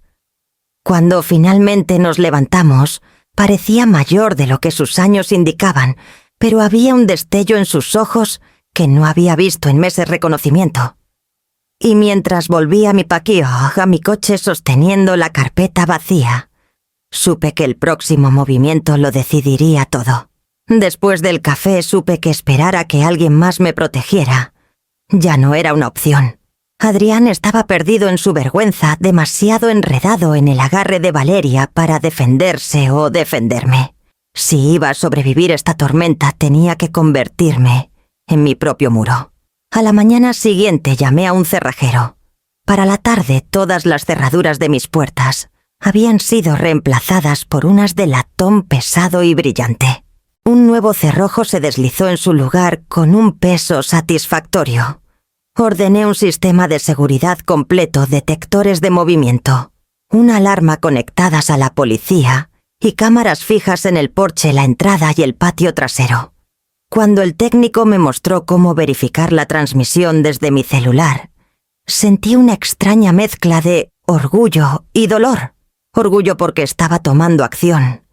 Cuando finalmente nos levantamos, parecía mayor de lo que sus años indicaban, pero había un destello en sus ojos que no había visto en meses reconocimiento. Y mientras volví a mi a mi coche sosteniendo la carpeta vacía, supe que el próximo movimiento lo decidiría todo. Después del café supe que esperar a que alguien más me protegiera ya no era una opción. Adrián estaba perdido en su vergüenza, demasiado enredado en el agarre de Valeria para defenderse o defenderme. Si iba a sobrevivir esta tormenta, tenía que convertirme en mi propio muro. A la mañana siguiente llamé a un cerrajero. Para la tarde, todas las cerraduras de mis puertas habían sido reemplazadas por unas de latón pesado y brillante. Un nuevo cerrojo se deslizó en su lugar con un peso satisfactorio. Ordené un sistema de seguridad completo, detectores de movimiento, una alarma conectadas a la policía y cámaras fijas en el porche, la entrada y el patio trasero. Cuando el técnico me mostró cómo verificar la transmisión desde mi celular, sentí una extraña mezcla de orgullo y dolor. Orgullo porque estaba tomando acción.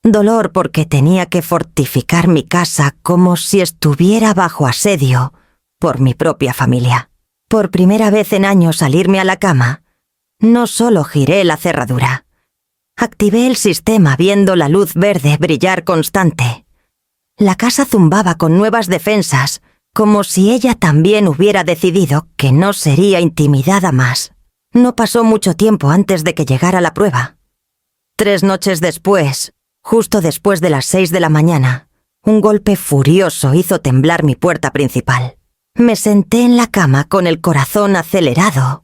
Dolor porque tenía que fortificar mi casa como si estuviera bajo asedio por mi propia familia. Por primera vez en años al irme a la cama, no solo giré la cerradura. Activé el sistema viendo la luz verde brillar constante. La casa zumbaba con nuevas defensas, como si ella también hubiera decidido que no sería intimidada más. No pasó mucho tiempo antes de que llegara la prueba. 3 noches después, justo después de las 6 de la mañana, un golpe furioso hizo temblar mi puerta principal. Me senté en la cama con el corazón acelerado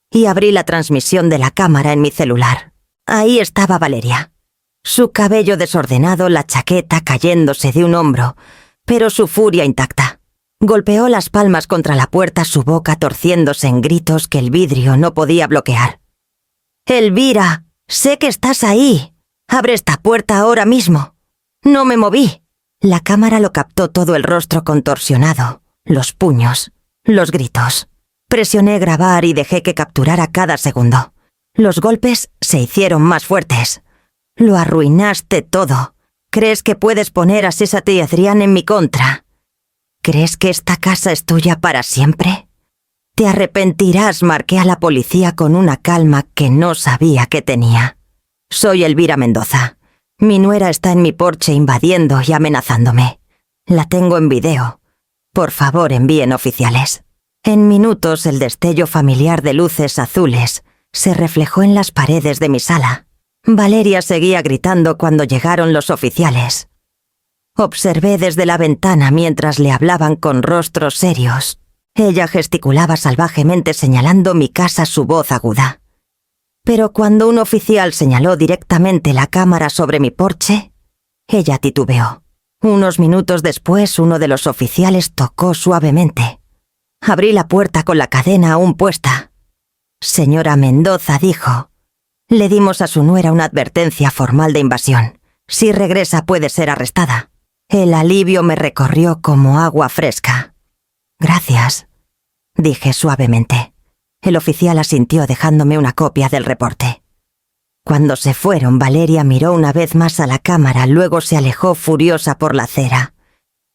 y abrí la transmisión de la cámara en mi celular. Ahí estaba Valeria. Su cabello desordenado, la chaqueta cayéndose de un hombro, pero su furia intacta. Golpeó las palmas contra la puerta, su boca torciéndose en gritos que el vidrio no podía bloquear. «Elvira, sé que estás ahí. Abre esta puerta ahora mismo». No me moví. La cámara lo captó todo, el rostro contorsionado, los puños, los gritos. Presioné grabar y dejé que capturara cada segundo. Los golpes se hicieron más fuertes. «Lo arruinaste todo. ¿Crees que puedes poner a Césate y Adrián en mi contra? ¿Crees que esta casa es tuya para siempre? Te arrepentirás», marqué a la policía con una calma que no sabía que tenía. «Soy Elvira Mendoza. Mi nuera está en mi porche invadiendo y amenazándome. La tengo en video. Por favor, envíen oficiales». En minutos el destello familiar de luces azules se reflejó en las paredes de mi sala. Valeria seguía gritando cuando llegaron los oficiales. Observé desde la ventana mientras le hablaban con rostros serios. Ella gesticulaba salvajemente señalando mi casa, su voz aguda. Pero cuando un oficial señaló directamente la cámara sobre mi porche, ella titubeó. Unos minutos después, uno de los oficiales tocó suavemente. Abrí la puerta con la cadena aún puesta. «Señora Mendoza», dijo. Le dimos a su nuera una advertencia formal de invasión. Si regresa puede ser arrestada. El alivio me recorrió como agua fresca. «Gracias», dije suavemente. El oficial asintió dejándome una copia del reporte. Cuando se fueron, Valeria miró una vez más a la cámara, luego se alejó furiosa por la acera.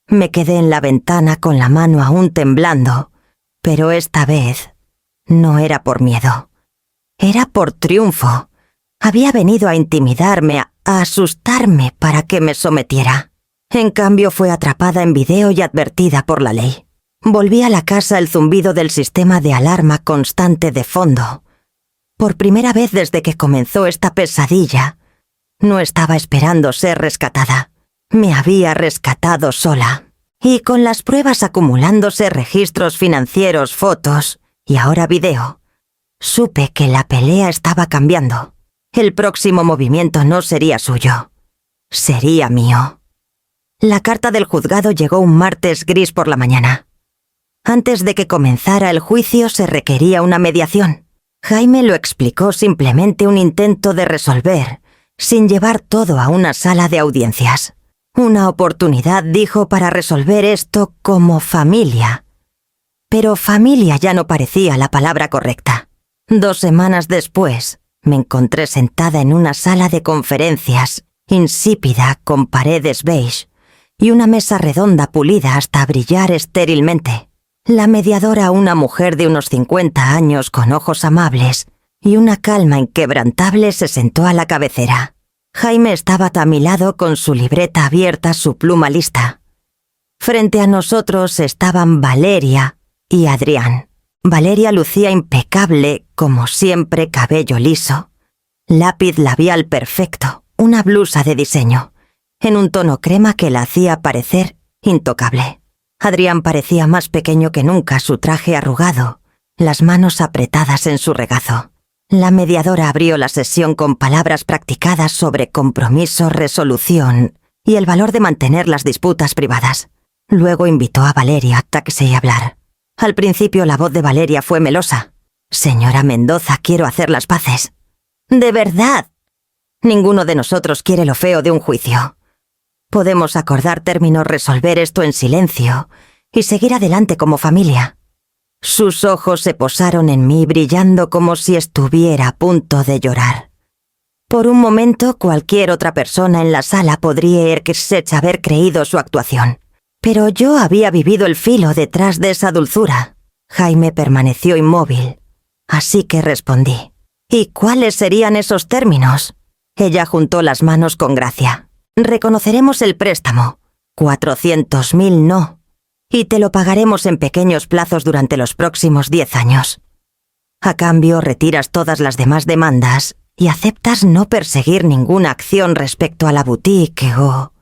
Me quedé en la ventana con la mano aún temblando, pero esta vez no era por miedo. Era por triunfo. Había venido a intimidarme, a asustarme para que me sometiera. En cambio, fue atrapada en video y advertida por la ley. Volví a la casa el zumbido del sistema de alarma constante de fondo. Por primera vez desde que comenzó esta pesadilla, no estaba esperando ser rescatada. Me había rescatado sola. Y con las pruebas acumulándose, registros financieros, fotos y ahora video, supe que la pelea estaba cambiando. El próximo movimiento no sería suyo. Sería mío. La carta del juzgado llegó un martes gris por la mañana. Antes de que comenzara el juicio se requería una mediación. Jaime lo explicó, simplemente un intento de resolver, sin llevar todo a una sala de audiencias. Una oportunidad, dijo, para resolver esto como familia. Pero familia ya no parecía la palabra correcta. 2 semanas después, me encontré sentada en una sala de conferencias, insípida, con paredes beige, y una mesa redonda pulida hasta brillar estérilmente. La mediadora, una mujer de unos 50 años con ojos amables y una calma inquebrantable, se sentó a la cabecera. Jaime estaba a mi lado con su libreta abierta, su pluma lista. Frente a nosotros estaban Valeria y Adrián. Valeria lucía impecable, como siempre, cabello liso, lápiz labial perfecto, una blusa de diseño, en un tono crema que la hacía parecer intocable. Adrián parecía más pequeño que nunca, su traje arrugado, las manos apretadas en su regazo. La mediadora abrió la sesión con palabras practicadas sobre compromiso, resolución y el valor de mantener las disputas privadas. Luego invitó a Valeria a taxi y hablar. Al principio la voz de Valeria fue melosa. «Señora Mendoza, quiero hacer las paces». «¿De verdad?» «Ninguno de nosotros quiere lo feo de un juicio. Podemos acordar términos, resolver esto en silencio y seguir adelante como familia». Sus ojos se posaron en mí, brillando como si estuviera a punto de llorar. Por un momento, cualquier otra persona en la sala podría haber creído su actuación. Pero yo había vivido el filo detrás de esa dulzura. Jaime permaneció inmóvil, así que respondí. «¿Y cuáles serían esos términos?» Ella juntó las manos con gracia. «Reconoceremos el préstamo. 400.000 no. Y te lo pagaremos en pequeños plazos durante los próximos 10 años. A cambio, retiras todas las demás demandas y aceptas no perseguir ninguna acción respecto a la boutique o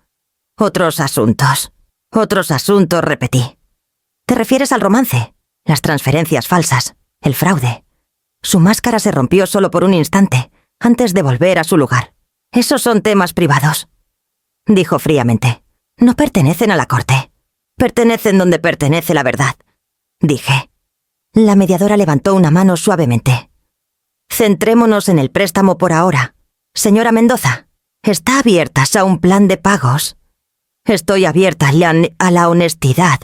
otros asuntos». «Otros asuntos», repetí. «¿Te refieres al romance, las transferencias falsas, el fraude?» Su máscara se rompió solo por un instante, antes de volver a su lugar. «Esos son temas privados», dijo fríamente. «No pertenecen a la corte. Pertenecen donde pertenece la verdad», dije. La mediadora levantó una mano suavemente. «Centrémonos en el préstamo por ahora. Señora Mendoza, ¿está abierta a un plan de pagos?» «Estoy abierta a la honestidad»,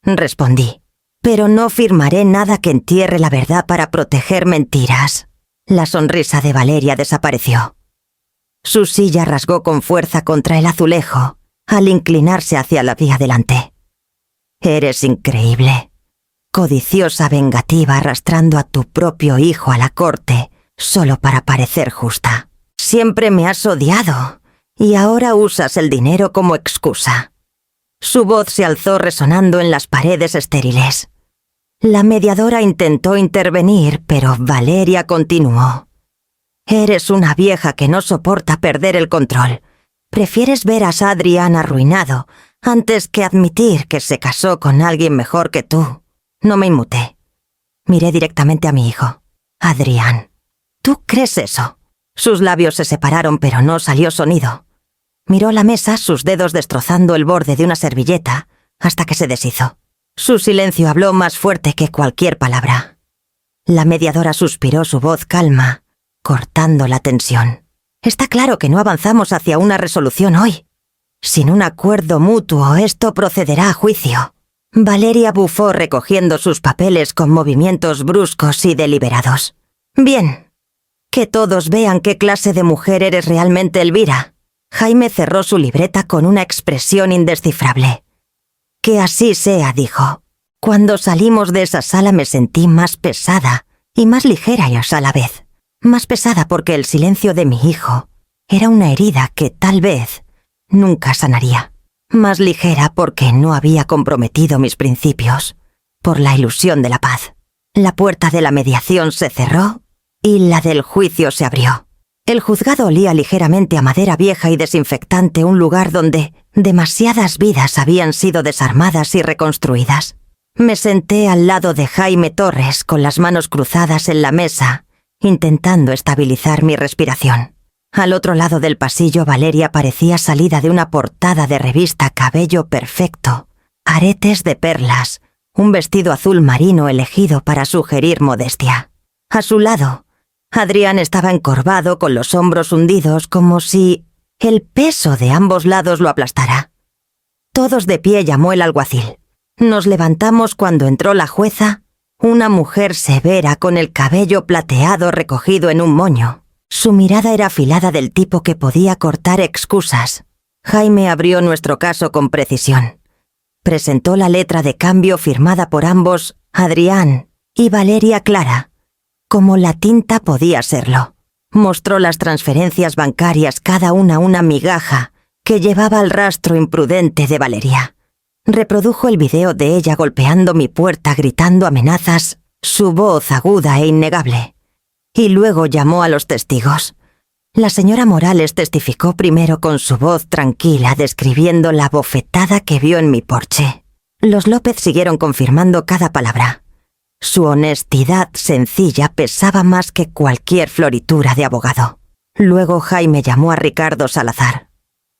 respondí. «Pero no firmaré nada que entierre la verdad para proteger mentiras». La sonrisa de Valeria desapareció. Su silla rasgó con fuerza contra el azulejo al inclinarse hacia la vía delante. «Eres increíble. Codiciosa, vengativa, arrastrando a tu propio hijo a la corte solo para parecer justa. Siempre me has odiado. Y ahora usas el dinero como excusa». Su voz se alzó resonando en las paredes estériles. La mediadora intentó intervenir, pero Valeria continuó. «Eres una vieja que no soporta perder el control. Prefieres ver a Adrián arruinado antes que admitir que se casó con alguien mejor que tú». No me inmuté. Miré directamente a mi hijo. «Adrián, ¿tú crees eso?» Sus labios se separaron, pero no salió sonido. Miró la mesa, sus dedos destrozando el borde de una servilleta, hasta que se deshizo. Su silencio habló más fuerte que cualquier palabra. La mediadora suspiró, su voz calma, cortando la tensión. «Está claro que no avanzamos hacia una resolución hoy. Sin un acuerdo mutuo, esto procederá a juicio». Valeria bufó, recogiendo sus papeles con movimientos bruscos y deliberados. «Bien. Que todos vean qué clase de mujer eres realmente, Elvira». Jaime cerró su libreta con una expresión indescifrable. «Que así sea», dijo. Cuando salimos de esa sala me sentí más pesada y más ligera y a la vez. Más pesada porque el silencio de mi hijo era una herida que tal vez nunca sanaría. Más ligera porque no había comprometido mis principios, por la ilusión de la paz. La puerta de la mediación se cerró y la del juicio se abrió. El juzgado olía ligeramente a madera vieja y desinfectante, un lugar donde demasiadas vidas habían sido desarmadas y reconstruidas. Me senté al lado de Jaime Torres con las manos cruzadas en la mesa, intentando estabilizar mi respiración. Al otro lado del pasillo, Valeria parecía salida de una portada de revista, cabello perfecto, aretes de perlas, un vestido azul marino elegido para sugerir modestia. A su lado, Adrián estaba encorvado con los hombros hundidos como si el peso de ambos lados lo aplastara. Todos de pie llamó el alguacil. Nos levantamos cuando entró la jueza, una mujer severa con el cabello plateado recogido en un moño. Su mirada era afilada del tipo que podía cortar excusas. Jaime abrió nuestro caso con precisión. Presentó la letra de cambio firmada por ambos, Adrián y Valeria Clara, como la tinta podía serlo. Mostró las transferencias bancarias, cada una migaja, que llevaba el rastro imprudente de Valeria. Reprodujo el video de ella golpeando mi puerta gritando amenazas, su voz aguda e innegable. Y luego llamó a los testigos. La señora Morales testificó primero con su voz tranquila, describiendo la bofetada que vio en mi porche. Los López siguieron confirmando cada palabra. Su honestidad sencilla pesaba más que cualquier floritura de abogado. Luego Jaime llamó a Ricardo Salazar.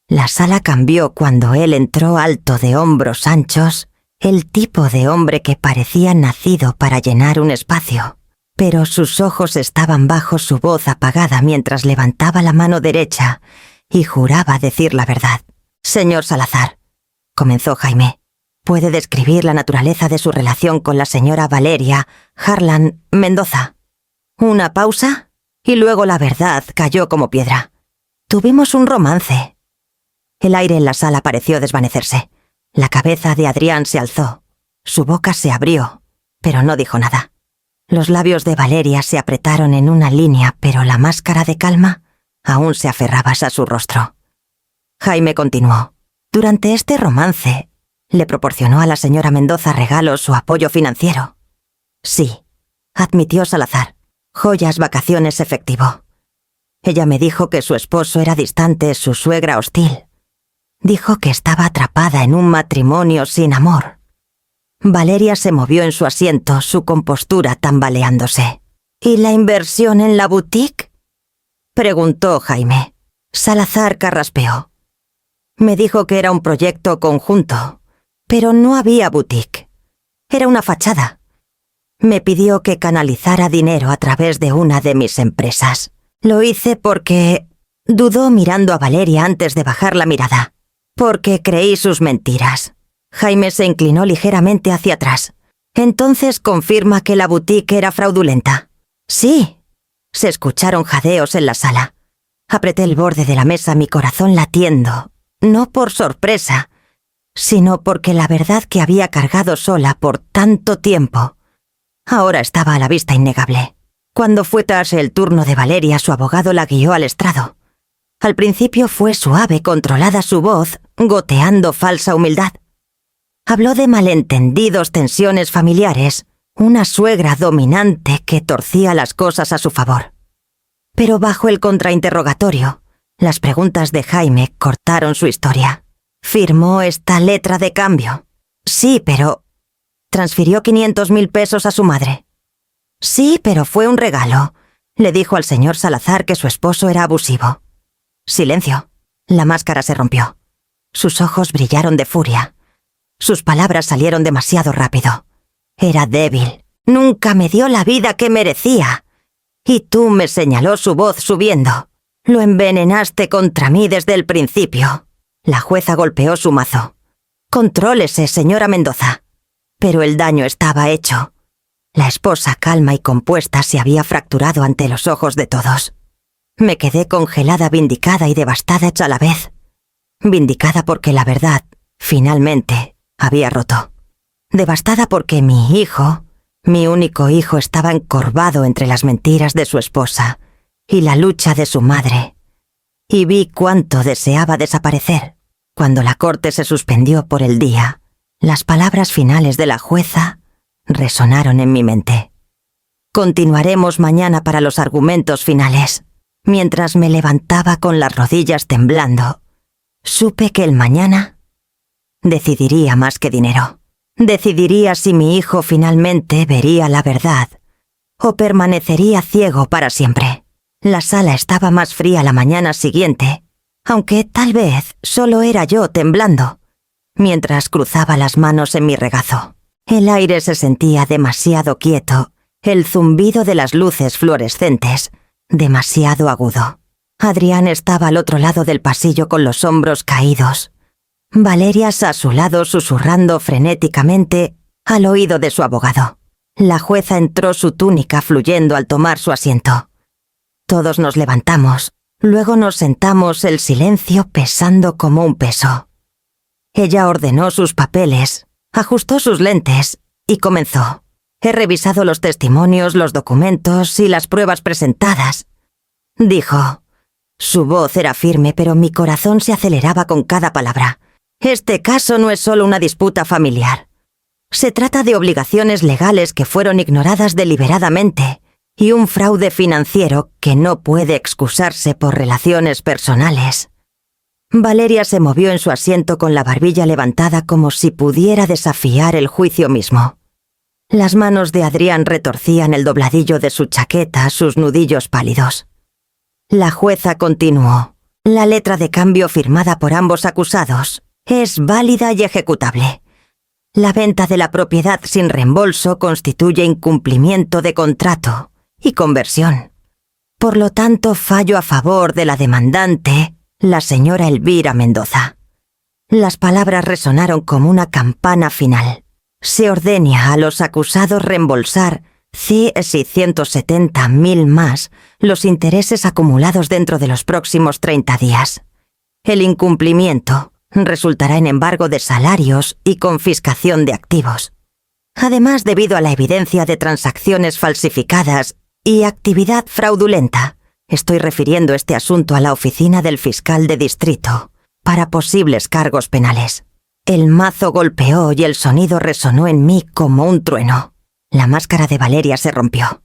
La sala cambió cuando él entró, alto, de hombros anchos, el tipo de hombre que parecía nacido para llenar un espacio. Pero sus ojos estaban bajo su voz apagada mientras levantaba la mano derecha y juraba decir la verdad. «Señor Salazar», comenzó Jaime, «¿puede describir la naturaleza de su relación con la señora Valeria Harlan Mendoza?» Una pausa y luego la verdad cayó como piedra. «Tuvimos un romance». El aire en la sala pareció desvanecerse. La cabeza de Adrián se alzó. Su boca se abrió, pero no dijo nada. Los labios de Valeria se apretaron en una línea, pero la máscara de calma aún se aferraba a su rostro. Jaime continuó. Durante este romance, ¿le proporcionó a la señora Mendoza regalos o apoyo financiero? Sí, admitió Salazar. Joyas, vacaciones, efectivo. Ella me dijo que su esposo era distante, su suegra hostil. Dijo que estaba atrapada en un matrimonio sin amor. Valeria se movió en su asiento, su compostura tambaleándose. ¿Y la inversión en la boutique?, preguntó Jaime. Salazar carraspeó. Me dijo que era un proyecto conjunto, pero no había boutique. Era una fachada. Me pidió que canalizara dinero a través de una de mis empresas. Lo hice porque... Dudó mirando a Valeria antes de bajar la mirada. Porque creí sus mentiras. Jaime se inclinó ligeramente hacia atrás. Entonces confirma que la boutique era fraudulenta. Sí. Se escucharon jadeos en la sala. Apreté el borde de la mesa, mi corazón latiendo, no por sorpresa, sino porque la verdad que había cargado sola por tanto tiempo ahora estaba a la vista innegable. Cuando fue tras el turno de Valeria, su abogado la guió al estrado. Al principio fue suave, controlada su voz, goteando falsa humildad. Habló de malentendidos, tensiones familiares, una suegra dominante que torcía las cosas a su favor. Pero bajo el contrainterrogatorio, las preguntas de Jaime cortaron su historia. ¿Firmó esta letra de cambio? Sí, pero... ¿Transfirió 500.000 pesos a su madre? Sí, pero fue un regalo. Le dijo al señor Salazar que su esposo era abusivo. Silencio. La máscara se rompió. Sus ojos brillaron de furia. Sus palabras salieron demasiado rápido. Era débil. Nunca me dio la vida que merecía. Y tú, me señaló su voz subiendo. Lo envenenaste contra mí desde el principio. La jueza golpeó su mazo. Contrólese, señora Mendoza. Pero el daño estaba hecho. La esposa, calma y compuesta, se había fracturado ante los ojos de todos. Me quedé congelada, vindicada y devastada hecha a la vez. Vindicada porque la verdad, finalmente, había roto. Devastada porque mi hijo, mi único hijo, estaba encorvado entre las mentiras de su esposa y la lucha de su madre, y vi cuánto deseaba desaparecer. Cuando la corte se suspendió por el día, las palabras finales de la jueza resonaron en mi mente. Continuaremos mañana para los argumentos finales. Mientras me levantaba con las rodillas temblando, supe que el mañana decidiría más que dinero. Decidiría si mi hijo finalmente vería la verdad o permanecería ciego para siempre. La sala estaba más fría la mañana siguiente, aunque tal vez solo era yo temblando, mientras cruzaba las manos en mi regazo. El aire se sentía demasiado quieto, el zumbido de las luces fluorescentes demasiado agudo. Adrián estaba al otro lado del pasillo con los hombros caídos. Valerias a su lado susurrando frenéticamente al oído de su abogado. La jueza entró su túnica fluyendo al tomar su asiento. Todos nos levantamos, luego nos sentamos, el silencio pesando como un peso. Ella ordenó sus papeles, ajustó sus lentes y comenzó. He revisado los testimonios, los documentos y las pruebas presentadas, dijo. Su voz era firme, pero mi corazón se aceleraba con cada palabra. Este caso no es solo una disputa familiar. Se trata de obligaciones legales que fueron ignoradas deliberadamente y un fraude financiero que no puede excusarse por relaciones personales. Valeria se movió en su asiento con la barbilla levantada como si pudiera desafiar el juicio mismo. Las manos de Adrián retorcían el dobladillo de su chaqueta, sus nudillos pálidos. La jueza continuó. La letra de cambio firmada por ambos acusados es válida y ejecutable. La venta de la propiedad sin reembolso constituye incumplimiento de contrato y conversión. Por lo tanto, fallo a favor de la demandante, la señora Elvira Mendoza. Las palabras resonaron como una campana final. Se ordena a los acusados reembolsar 670.000 más los intereses acumulados dentro de los próximos 30 días. El incumplimiento resultará en embargo de salarios y confiscación de activos. Además, debido a la evidencia de transacciones falsificadas y actividad fraudulenta, estoy refiriendo este asunto a la oficina del fiscal de distrito para posibles cargos penales. El mazo golpeó y el sonido resonó en mí como un trueno. La máscara de Valeria se rompió.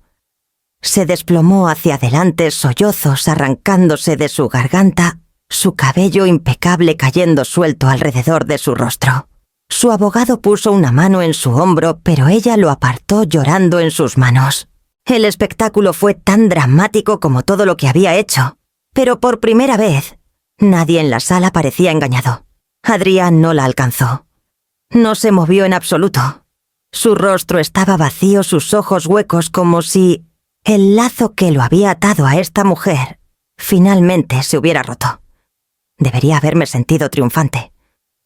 Se desplomó hacia adelante, sollozos arrancándose de su garganta, su cabello impecable cayendo suelto alrededor de su rostro. Su abogado puso una mano en su hombro, pero ella lo apartó llorando en sus manos. El espectáculo fue tan dramático como todo lo que había hecho, pero por primera vez, nadie en la sala parecía engañado. Adrián no la alcanzó. No se movió en absoluto. Su rostro estaba vacío, sus ojos huecos, como si el lazo que lo había atado a esta mujer finalmente se hubiera roto. Debería haberme sentido triunfante.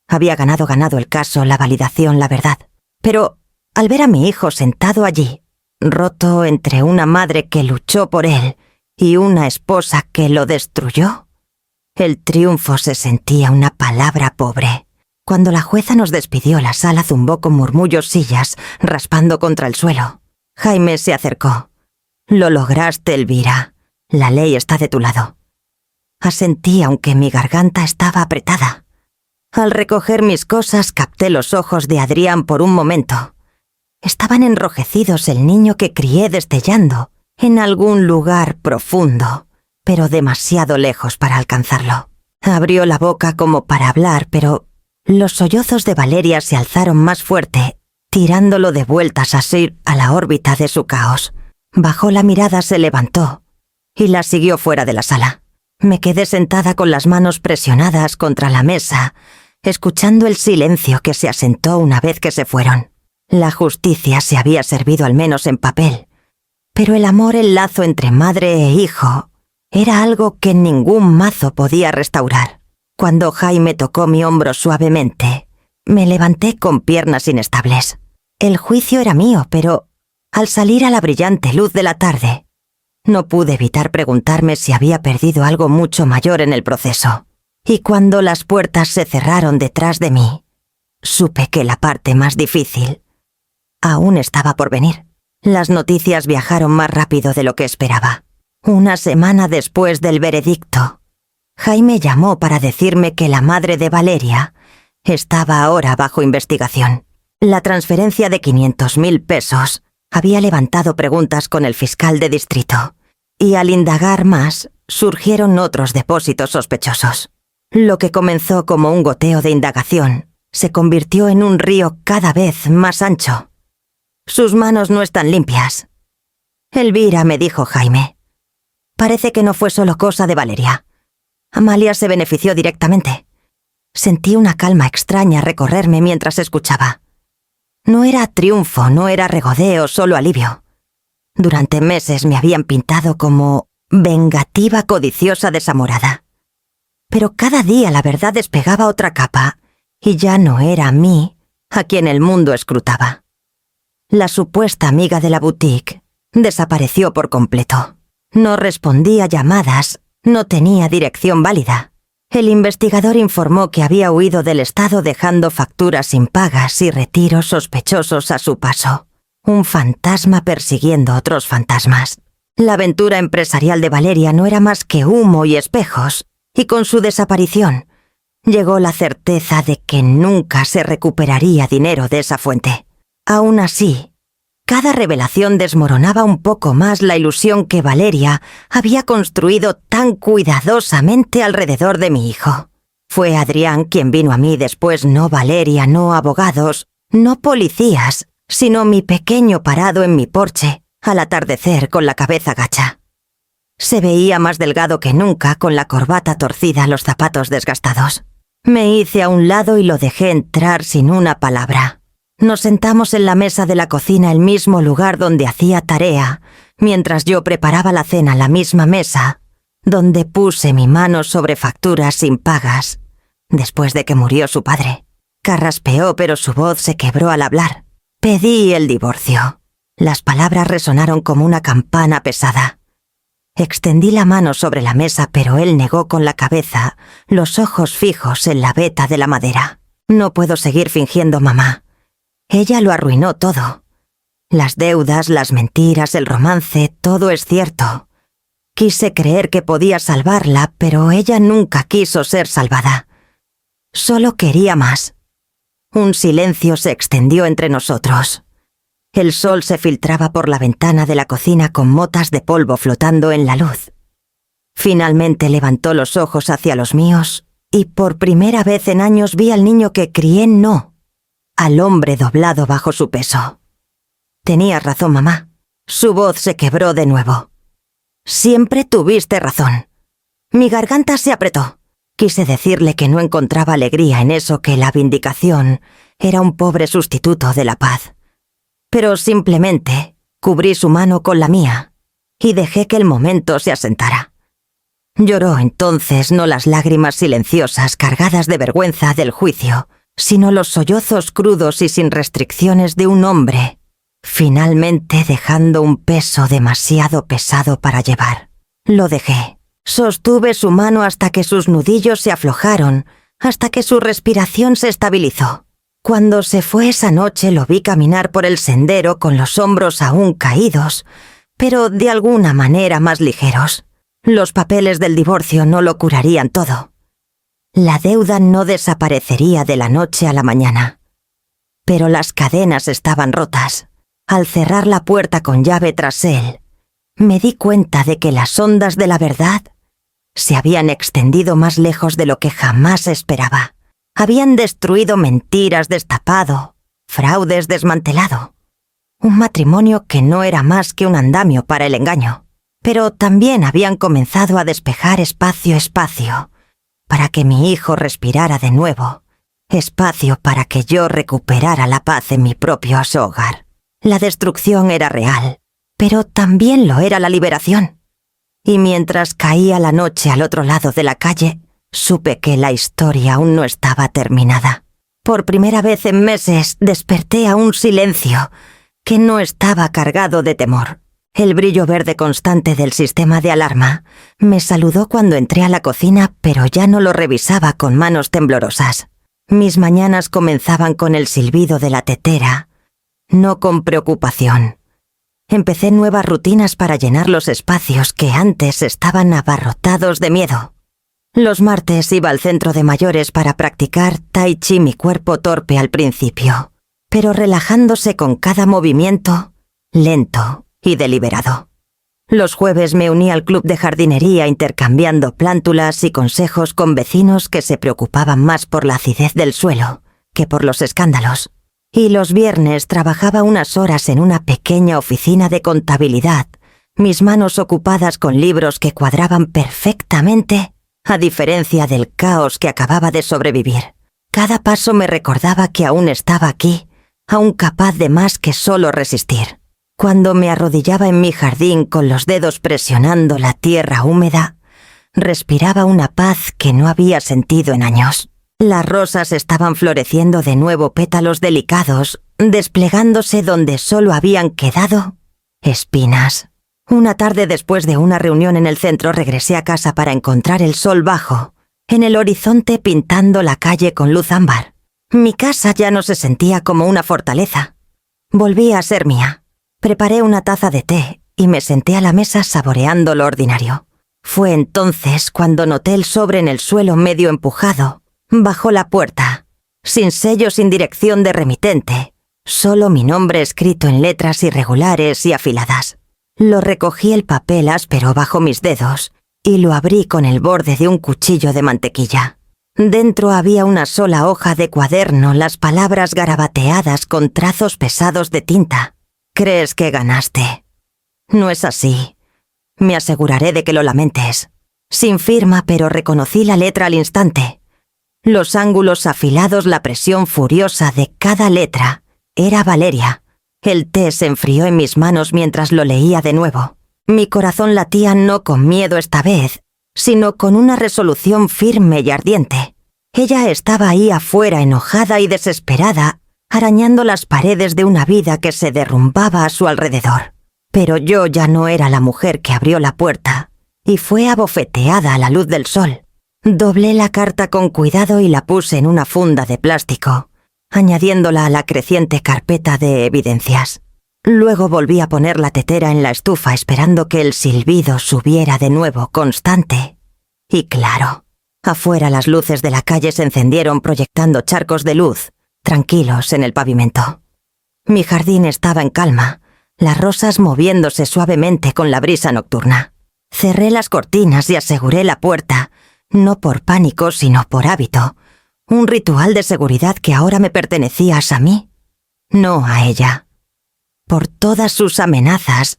Había ganado el caso, la validación, la verdad. Pero al ver a mi hijo sentado allí, roto entre una madre que luchó por él y una esposa que lo destruyó, el triunfo se sentía una palabra pobre. Cuando la jueza nos despidió, la sala zumbó con murmullos sillas, raspando contra el suelo. Jaime se acercó. Lo lograste, Elvira. La ley está de tu lado. Asentí, aunque mi garganta estaba apretada. Al recoger mis cosas, capté los ojos de Adrián por un momento. Estaban enrojecidos, el niño que crié destellando en algún lugar profundo, pero demasiado lejos para alcanzarlo. Abrió la boca como para hablar, pero los sollozos de Valeria se alzaron más fuerte, tirándolo de vueltas así a la órbita de su caos. Bajó la mirada, se levantó y la siguió fuera de la sala. Me quedé sentada con las manos presionadas contra la mesa, escuchando el silencio que se asentó una vez que se fueron. La justicia se había servido al menos en papel, pero el amor, el lazo entre madre e hijo, era algo que ningún mazo podía restaurar. Cuando Jaime tocó mi hombro suavemente, me levanté con piernas inestables. El juicio era mío, pero al salir a la brillante luz de la tarde, no pude evitar preguntarme si había perdido algo mucho mayor en el proceso. Y cuando las puertas se cerraron detrás de mí, supe que la parte más difícil aún estaba por venir. Las noticias viajaron más rápido de lo que esperaba. Una semana después del veredicto, Jaime llamó para decirme que la madre de Valeria estaba ahora bajo investigación. La transferencia de 500.000 pesos había levantado preguntas con el fiscal de distrito, y al indagar más, surgieron otros depósitos sospechosos. Lo que comenzó como un goteo de indagación se convirtió en un río cada vez más ancho. Sus manos no están limpias. Elvira, me dijo Jaime. Parece que no fue solo cosa de Valeria. Amalia se benefició directamente. Sentí una calma extraña recorrerme mientras escuchaba. No era triunfo, no era regodeo, solo alivio. Durante meses me habían pintado como vengativa codiciosa desamorada. Pero cada día la verdad despegaba otra capa, y ya no era a mí a quien el mundo escrutaba. La supuesta amiga de la boutique desapareció por completo. No respondía llamadas, no tenía dirección válida. El investigador informó que había huido del estado dejando facturas impagas y retiros sospechosos a su paso. Un fantasma persiguiendo otros fantasmas. La aventura empresarial de Valeria no era más que humo y espejos, y con su desaparición llegó la certeza de que nunca se recuperaría dinero de esa fuente. Aún así, cada revelación desmoronaba un poco más la ilusión que Valeria había construido tan cuidadosamente alrededor de mi hijo. Fue Adrián quien vino a mí después, no Valeria, no abogados, no policías, sino mi pequeño parado en mi porche, al atardecer con la cabeza gacha. Se veía más delgado que nunca, con la corbata torcida, los zapatos desgastados. Me hice a un lado y lo dejé entrar sin una palabra. Nos sentamos en la mesa de la cocina, el mismo lugar donde hacía tarea, mientras yo preparaba la cena, la misma mesa, donde puse mi mano sobre facturas impagas, después de que murió su padre. Carraspeó, pero su voz se quebró al hablar. Pedí el divorcio. Las palabras resonaron como una campana pesada. Extendí la mano sobre la mesa, pero él negó con la cabeza, los ojos fijos en la veta de la madera. No puedo seguir fingiendo, mamá. Ella lo arruinó todo. Las deudas, las mentiras, el romance, todo es cierto. Quise creer que podía salvarla, pero ella nunca quiso ser salvada. Solo quería más. Un silencio se extendió entre nosotros. El sol se filtraba por la ventana de la cocina con motas de polvo flotando en la luz. Finalmente levantó los ojos hacia los míos y por primera vez en años vi al niño que crié, no, al hombre doblado bajo su peso. Tenías razón, mamá. Su voz se quebró de nuevo. Siempre tuviste razón. Mi garganta se apretó. Quise decirle que no encontraba alegría en eso, que la vindicación era un pobre sustituto de la paz. Pero simplemente cubrí su mano con la mía y dejé que el momento se asentara. Lloró entonces no las lágrimas silenciosas cargadas de vergüenza del juicio, sino los sollozos crudos y sin restricciones de un hombre, finalmente dejando un peso demasiado pesado para llevar. Lo dejé. Sostuve su mano hasta que sus nudillos se aflojaron, hasta que su respiración se estabilizó. Cuando se fue esa noche lo vi caminar por el sendero con los hombros aún caídos, pero de alguna manera más ligeros. Los papeles del divorcio no lo curarían todo. La deuda no desaparecería de la noche a la mañana. Pero las cadenas estaban rotas. Al cerrar la puerta con llave tras él, me di cuenta de que las ondas de la verdad se habían extendido más lejos de lo que jamás esperaba. Habían destruido mentiras, destapado, fraudes, desmantelado. Un matrimonio que no era más que un andamio para el engaño. Pero también habían comenzado a despejar espacio, para que mi hijo respirara de nuevo, espacio para que yo recuperara la paz en mi propio hogar. La destrucción era real, pero también lo era la liberación. Y mientras caía la noche al otro lado de la calle, supe que la historia aún no estaba terminada. Por primera vez en meses desperté a un silencio que no estaba cargado de temor. El brillo verde constante del sistema de alarma me saludó cuando entré a la cocina, pero ya no lo revisaba con manos temblorosas. Mis mañanas comenzaban con el silbido de la tetera, no con preocupación. Empecé nuevas rutinas para llenar los espacios que antes estaban abarrotados de miedo. Los martes iba al centro de mayores para practicar tai chi, mi cuerpo torpe al principio, pero relajándose con cada movimiento, lento y deliberado. Los jueves me uní al club de jardinería intercambiando plántulas y consejos con vecinos que se preocupaban más por la acidez del suelo que por los escándalos. Y los viernes trabajaba unas horas en una pequeña oficina de contabilidad, mis manos ocupadas con libros que cuadraban perfectamente, a diferencia del caos que acababa de sobrevivir. Cada paso me recordaba que aún estaba aquí, aún capaz de más que solo resistir. Cuando me arrodillaba en mi jardín con los dedos presionando la tierra húmeda, respiraba una paz que no había sentido en años. Las rosas estaban floreciendo de nuevo, pétalos delicados, desplegándose donde solo habían quedado espinas. Una tarde después de una reunión en el centro regresé a casa para encontrar el sol bajo, en el horizonte pintando la calle con luz ámbar. Mi casa ya no se sentía como una fortaleza. Volví a ser mía. Preparé una taza de té y me senté a la mesa saboreando lo ordinario. Fue entonces cuando noté el sobre en el suelo medio empujado. Bajó la puerta, sin sello, sin dirección de remitente, solo mi nombre escrito en letras irregulares y afiladas. Lo recogí el papel áspero bajo mis dedos y lo abrí con el borde de un cuchillo de mantequilla. Dentro había una sola hoja de cuaderno, las palabras garabateadas con trazos pesados de tinta. ¿Crees que ganaste? No es así. Me aseguraré de que lo lamentes. Sin firma, pero reconocí la letra al instante. Los ángulos afilados, la presión furiosa de cada letra. Era Valeria. El té se enfrió en mis manos mientras lo leía de nuevo. Mi corazón latía no con miedo esta vez, sino con una resolución firme y ardiente. Ella estaba ahí afuera, enojada y desesperada, arañando las paredes de una vida que se derrumbaba a su alrededor. Pero yo ya no era la mujer que abrió la puerta, y fue abofeteada a la luz del sol. Doblé la carta con cuidado y la puse en una funda de plástico, añadiéndola a la creciente carpeta de evidencias. Luego volví a poner la tetera en la estufa esperando que el silbido subiera de nuevo, constante y claro. Afuera las luces de la calle se encendieron proyectando charcos de luz, tranquilos en el pavimento. Mi jardín estaba en calma, las rosas moviéndose suavemente con la brisa nocturna. Cerré las cortinas y aseguré la puerta, no por pánico sino por hábito, un ritual de seguridad que ahora me pertenecía a mí, no a ella. Por todas sus amenazas,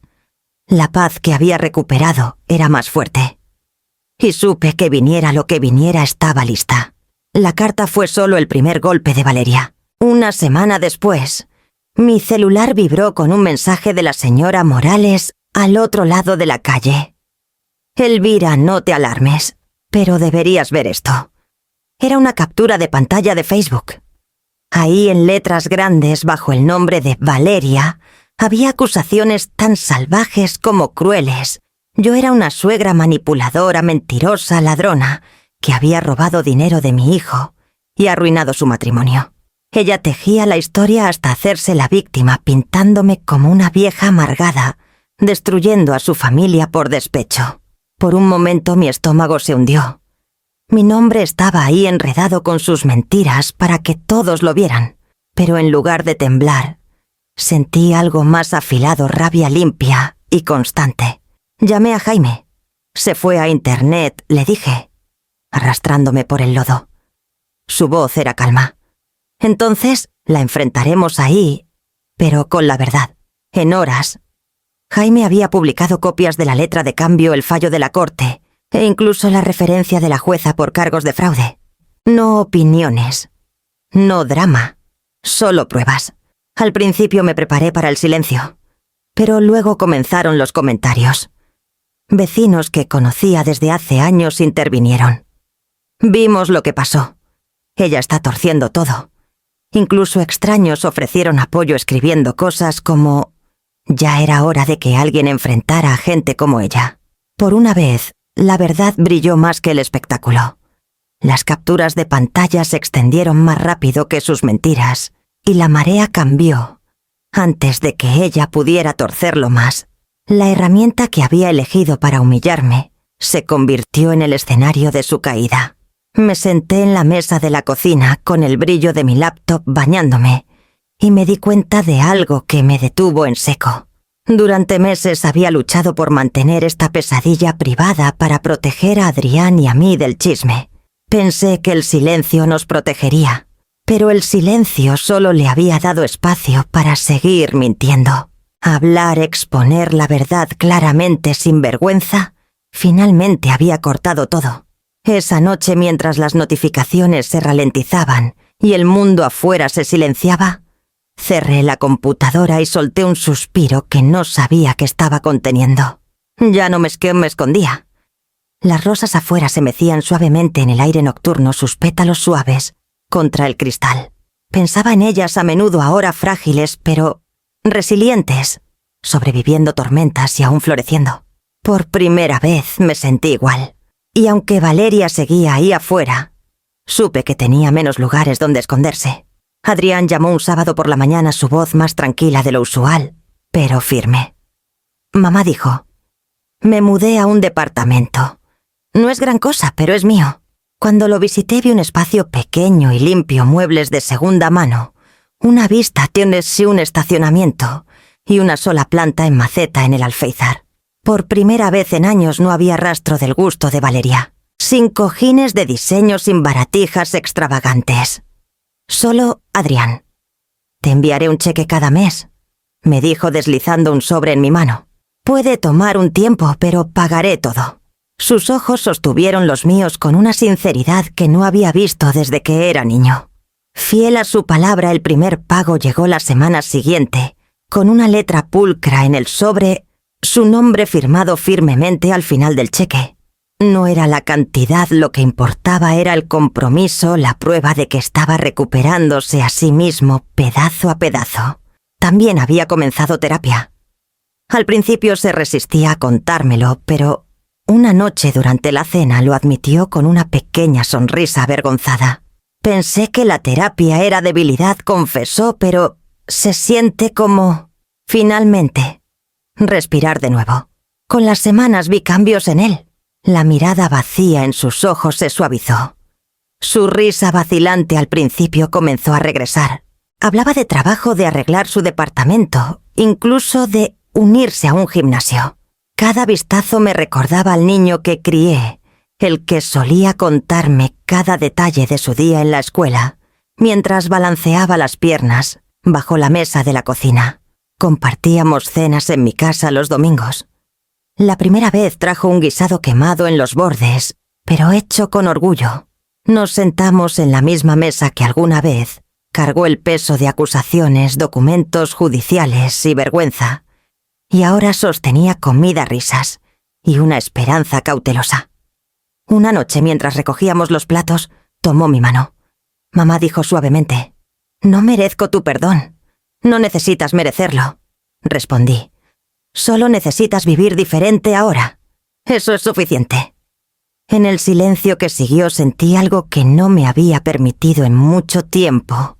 la paz que había recuperado era más fuerte. Y supe que viniera lo que viniera estaba lista. La carta fue solo el primer golpe de Valeria. Una semana después, mi celular vibró con un mensaje de la señora Morales al otro lado de la calle. Elvira, no te alarmes, pero deberías ver esto. Era una captura de pantalla de Facebook. Ahí en letras grandes bajo el nombre de Valeria, había acusaciones tan salvajes como crueles. Yo era una suegra manipuladora, mentirosa, ladrona, que había robado dinero de mi hijo y arruinado su matrimonio. Ella tejía la historia hasta hacerse la víctima, pintándome como una vieja amargada, destruyendo a su familia por despecho. Por un momento mi estómago se hundió. Mi nombre estaba ahí enredado con sus mentiras para que todos lo vieran, pero en lugar de temblar, sentí algo más afilado, rabia limpia y constante. Llamé a Jaime. Se fue a internet, le dije, arrastrándome por el lodo. Su voz era calma. Entonces la enfrentaremos ahí, pero con la verdad, en horas. Jaime había publicado copias de la letra de cambio, el fallo de la corte, e incluso la referencia de la jueza por cargos de fraude. No opiniones, no drama, solo pruebas. Al principio me preparé para el silencio, pero luego comenzaron los comentarios. Vecinos que conocía desde hace años intervinieron. Vimos lo que pasó. Ella está torciendo todo. Incluso extraños ofrecieron apoyo escribiendo cosas como: ya era hora de que alguien enfrentara a gente como ella. Por una vez, la verdad brilló más que el espectáculo. Las capturas de pantalla se extendieron más rápido que sus mentiras, y la marea cambió. antes de que ella pudiera torcerlo más. La herramienta que había elegido para humillarme se convirtió en el escenario de su caída. Me senté en la mesa de la cocina con el brillo de mi laptop bañándome y me di cuenta de algo que me detuvo en seco. Durante meses había luchado por mantener esta pesadilla privada para proteger a Adrián y a mí del chisme. Pensé que el silencio nos protegería, pero el silencio solo le había dado espacio para seguir mintiendo. Hablar, exponer la verdad claramente sin vergüenza, finalmente había cortado todo. Esa noche, mientras las notificaciones se ralentizaban y el mundo afuera se silenciaba, cerré la computadora y solté un suspiro que no sabía que estaba conteniendo. Ya no me escondía. Las rosas afuera se mecían suavemente en el aire nocturno, sus pétalos suaves contra el cristal. Pensaba en ellas a menudo, ahora frágiles, pero resilientes, sobreviviendo tormentas y aún floreciendo. Por primera vez me sentí igual. Y aunque Valeria seguía ahí afuera, supe que tenía menos lugares donde esconderse. Adrián llamó un sábado por la mañana, su voz más tranquila de lo usual, pero firme. Mamá dijo: «Me mudé a un departamento. No es gran cosa, pero es mío». Cuando lo visité vi un espacio pequeño y limpio, muebles de segunda mano, una vista hacia un estacionamiento y una sola planta en maceta en el alféizar. Por primera vez en años no había rastro del gusto de Valeria. Sin cojines de diseño, sin baratijas extravagantes. Solo Adrián. «Te enviaré un cheque cada mes», me dijo deslizando un sobre en mi mano. «Puede tomar un tiempo, pero pagaré todo». Sus ojos sostuvieron los míos con una sinceridad que no había visto desde que era niño. Fiel a su palabra, el primer pago llegó la semana siguiente, con una letra pulcra en el sobre, su nombre firmado firmemente al final del cheque. No era la cantidad lo que importaba, era el compromiso, la prueba de que estaba recuperándose a sí mismo pedazo a pedazo. También había comenzado terapia. Al principio se resistía a contármelo, pero una noche durante la cena lo admitió con una pequeña sonrisa avergonzada. «Pensé que la terapia era debilidad», confesó, «pero se siente como...». Finalmente, respirar de nuevo. Con las semanas vi cambios en él. La mirada vacía en sus ojos se suavizó. Su risa vacilante al principio comenzó a regresar. Hablaba de trabajo, de arreglar su departamento, incluso de unirse a un gimnasio. Cada vistazo me recordaba al niño que crié, el que solía contarme cada detalle de su día en la escuela, mientras balanceaba las piernas bajo la mesa de la cocina. Compartíamos cenas en mi casa los domingos. La primera vez trajo un guisado quemado en los bordes, pero hecho con orgullo. Nos sentamos en la misma mesa que alguna vez cargó el peso de acusaciones, documentos judiciales y vergüenza, y ahora sostenía comida, risas y una esperanza cautelosa. Una noche, mientras recogíamos los platos, tomó mi mano. Mamá dijo suavemente: «No merezco tu perdón. No necesitas merecerlo», respondí. «Solo necesitas vivir diferente ahora. Eso es suficiente». En el silencio que siguió sentí algo que no me había permitido en mucho tiempo.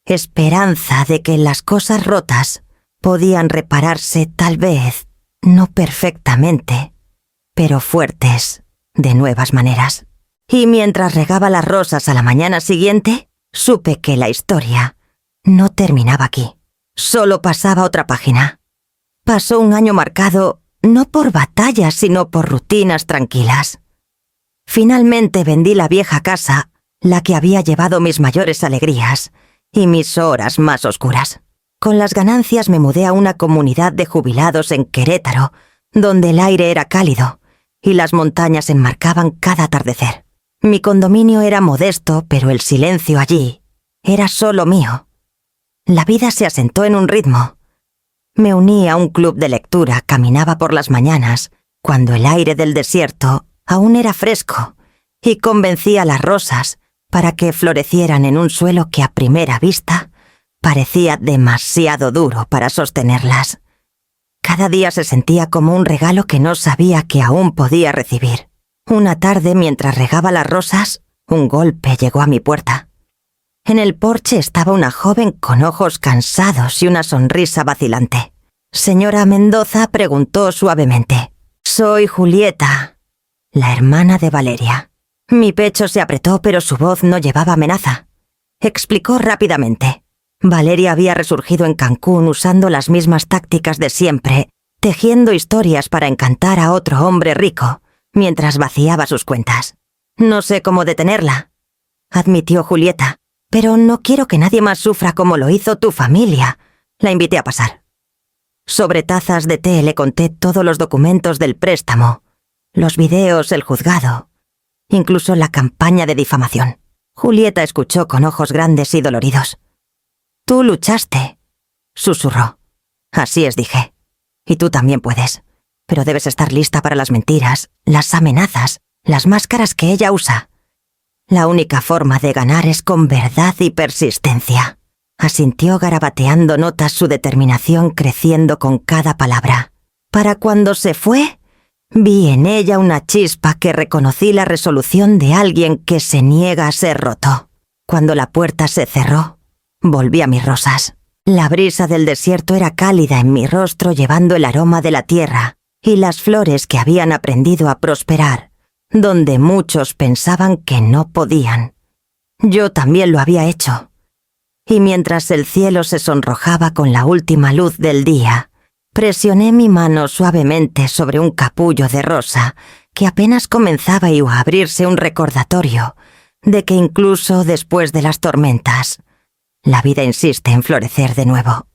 Esperanza de que las cosas rotas podían repararse, tal vez, no perfectamente, pero fuertes, de nuevas maneras. Y mientras regaba las rosas a la mañana siguiente, supe que la historia no terminaba aquí. Solo pasaba otra página. Pasó un año marcado no por batallas, sino por rutinas tranquilas. Finalmente vendí la vieja casa, la que había llevado mis mayores alegrías y mis horas más oscuras. Con las ganancias me mudé a una comunidad de jubilados en Querétaro, donde el aire era cálido y las montañas enmarcaban cada atardecer. Mi condominio era modesto, pero el silencio allí era solo mío. La vida se asentó en un ritmo. Me uní a un club de lectura, caminaba por las mañanas, cuando el aire del desierto aún era fresco, y convencí a las rosas para que florecieran en un suelo que a primera vista parecía demasiado duro para sostenerlas. Cada día se sentía como un regalo que no sabía que aún podía recibir. Una tarde, mientras regaba las rosas, un golpe llegó a mi puerta. En el porche estaba una joven con ojos cansados y una sonrisa vacilante. Señora Mendoza preguntó suavemente: «Soy Julieta, la hermana de Valeria». Mi pecho se apretó, pero su voz no llevaba amenaza. Explicó rápidamente. Valeria había resurgido en Cancún usando las mismas tácticas de siempre, tejiendo historias para encantar a otro hombre rico, mientras vaciaba sus cuentas. «No sé cómo detenerla», admitió Julieta, «pero no quiero que nadie más sufra como lo hizo tu familia». La invité a pasar. Sobre tazas de té le conté todos los documentos del préstamo, los videos, el juzgado, incluso la campaña de difamación. Julieta escuchó con ojos grandes y doloridos. «Tú luchaste», susurró. «Así es», dije. «Y tú también puedes. Pero debes estar lista para las mentiras, las amenazas, las máscaras que ella usa. La única forma de ganar es con verdad y persistencia». Asintió garabateando notas, su determinación creciendo con cada palabra. Para cuando se fue, vi en ella una chispa que reconocí la resolución de alguien que se niega a ser roto. Cuando la puerta se cerró, volví a mis rosas. La brisa del desierto era cálida en mi rostro, llevando el aroma de la tierra y las flores que habían aprendido a prosperar, donde muchos pensaban que no podían. Yo también lo había hecho. Y mientras el cielo se sonrojaba con la última luz del día, presioné mi mano suavemente sobre un capullo de rosa que apenas comenzaba a abrirse, un recordatorio de que incluso después de las tormentas, la vida insiste en florecer de nuevo.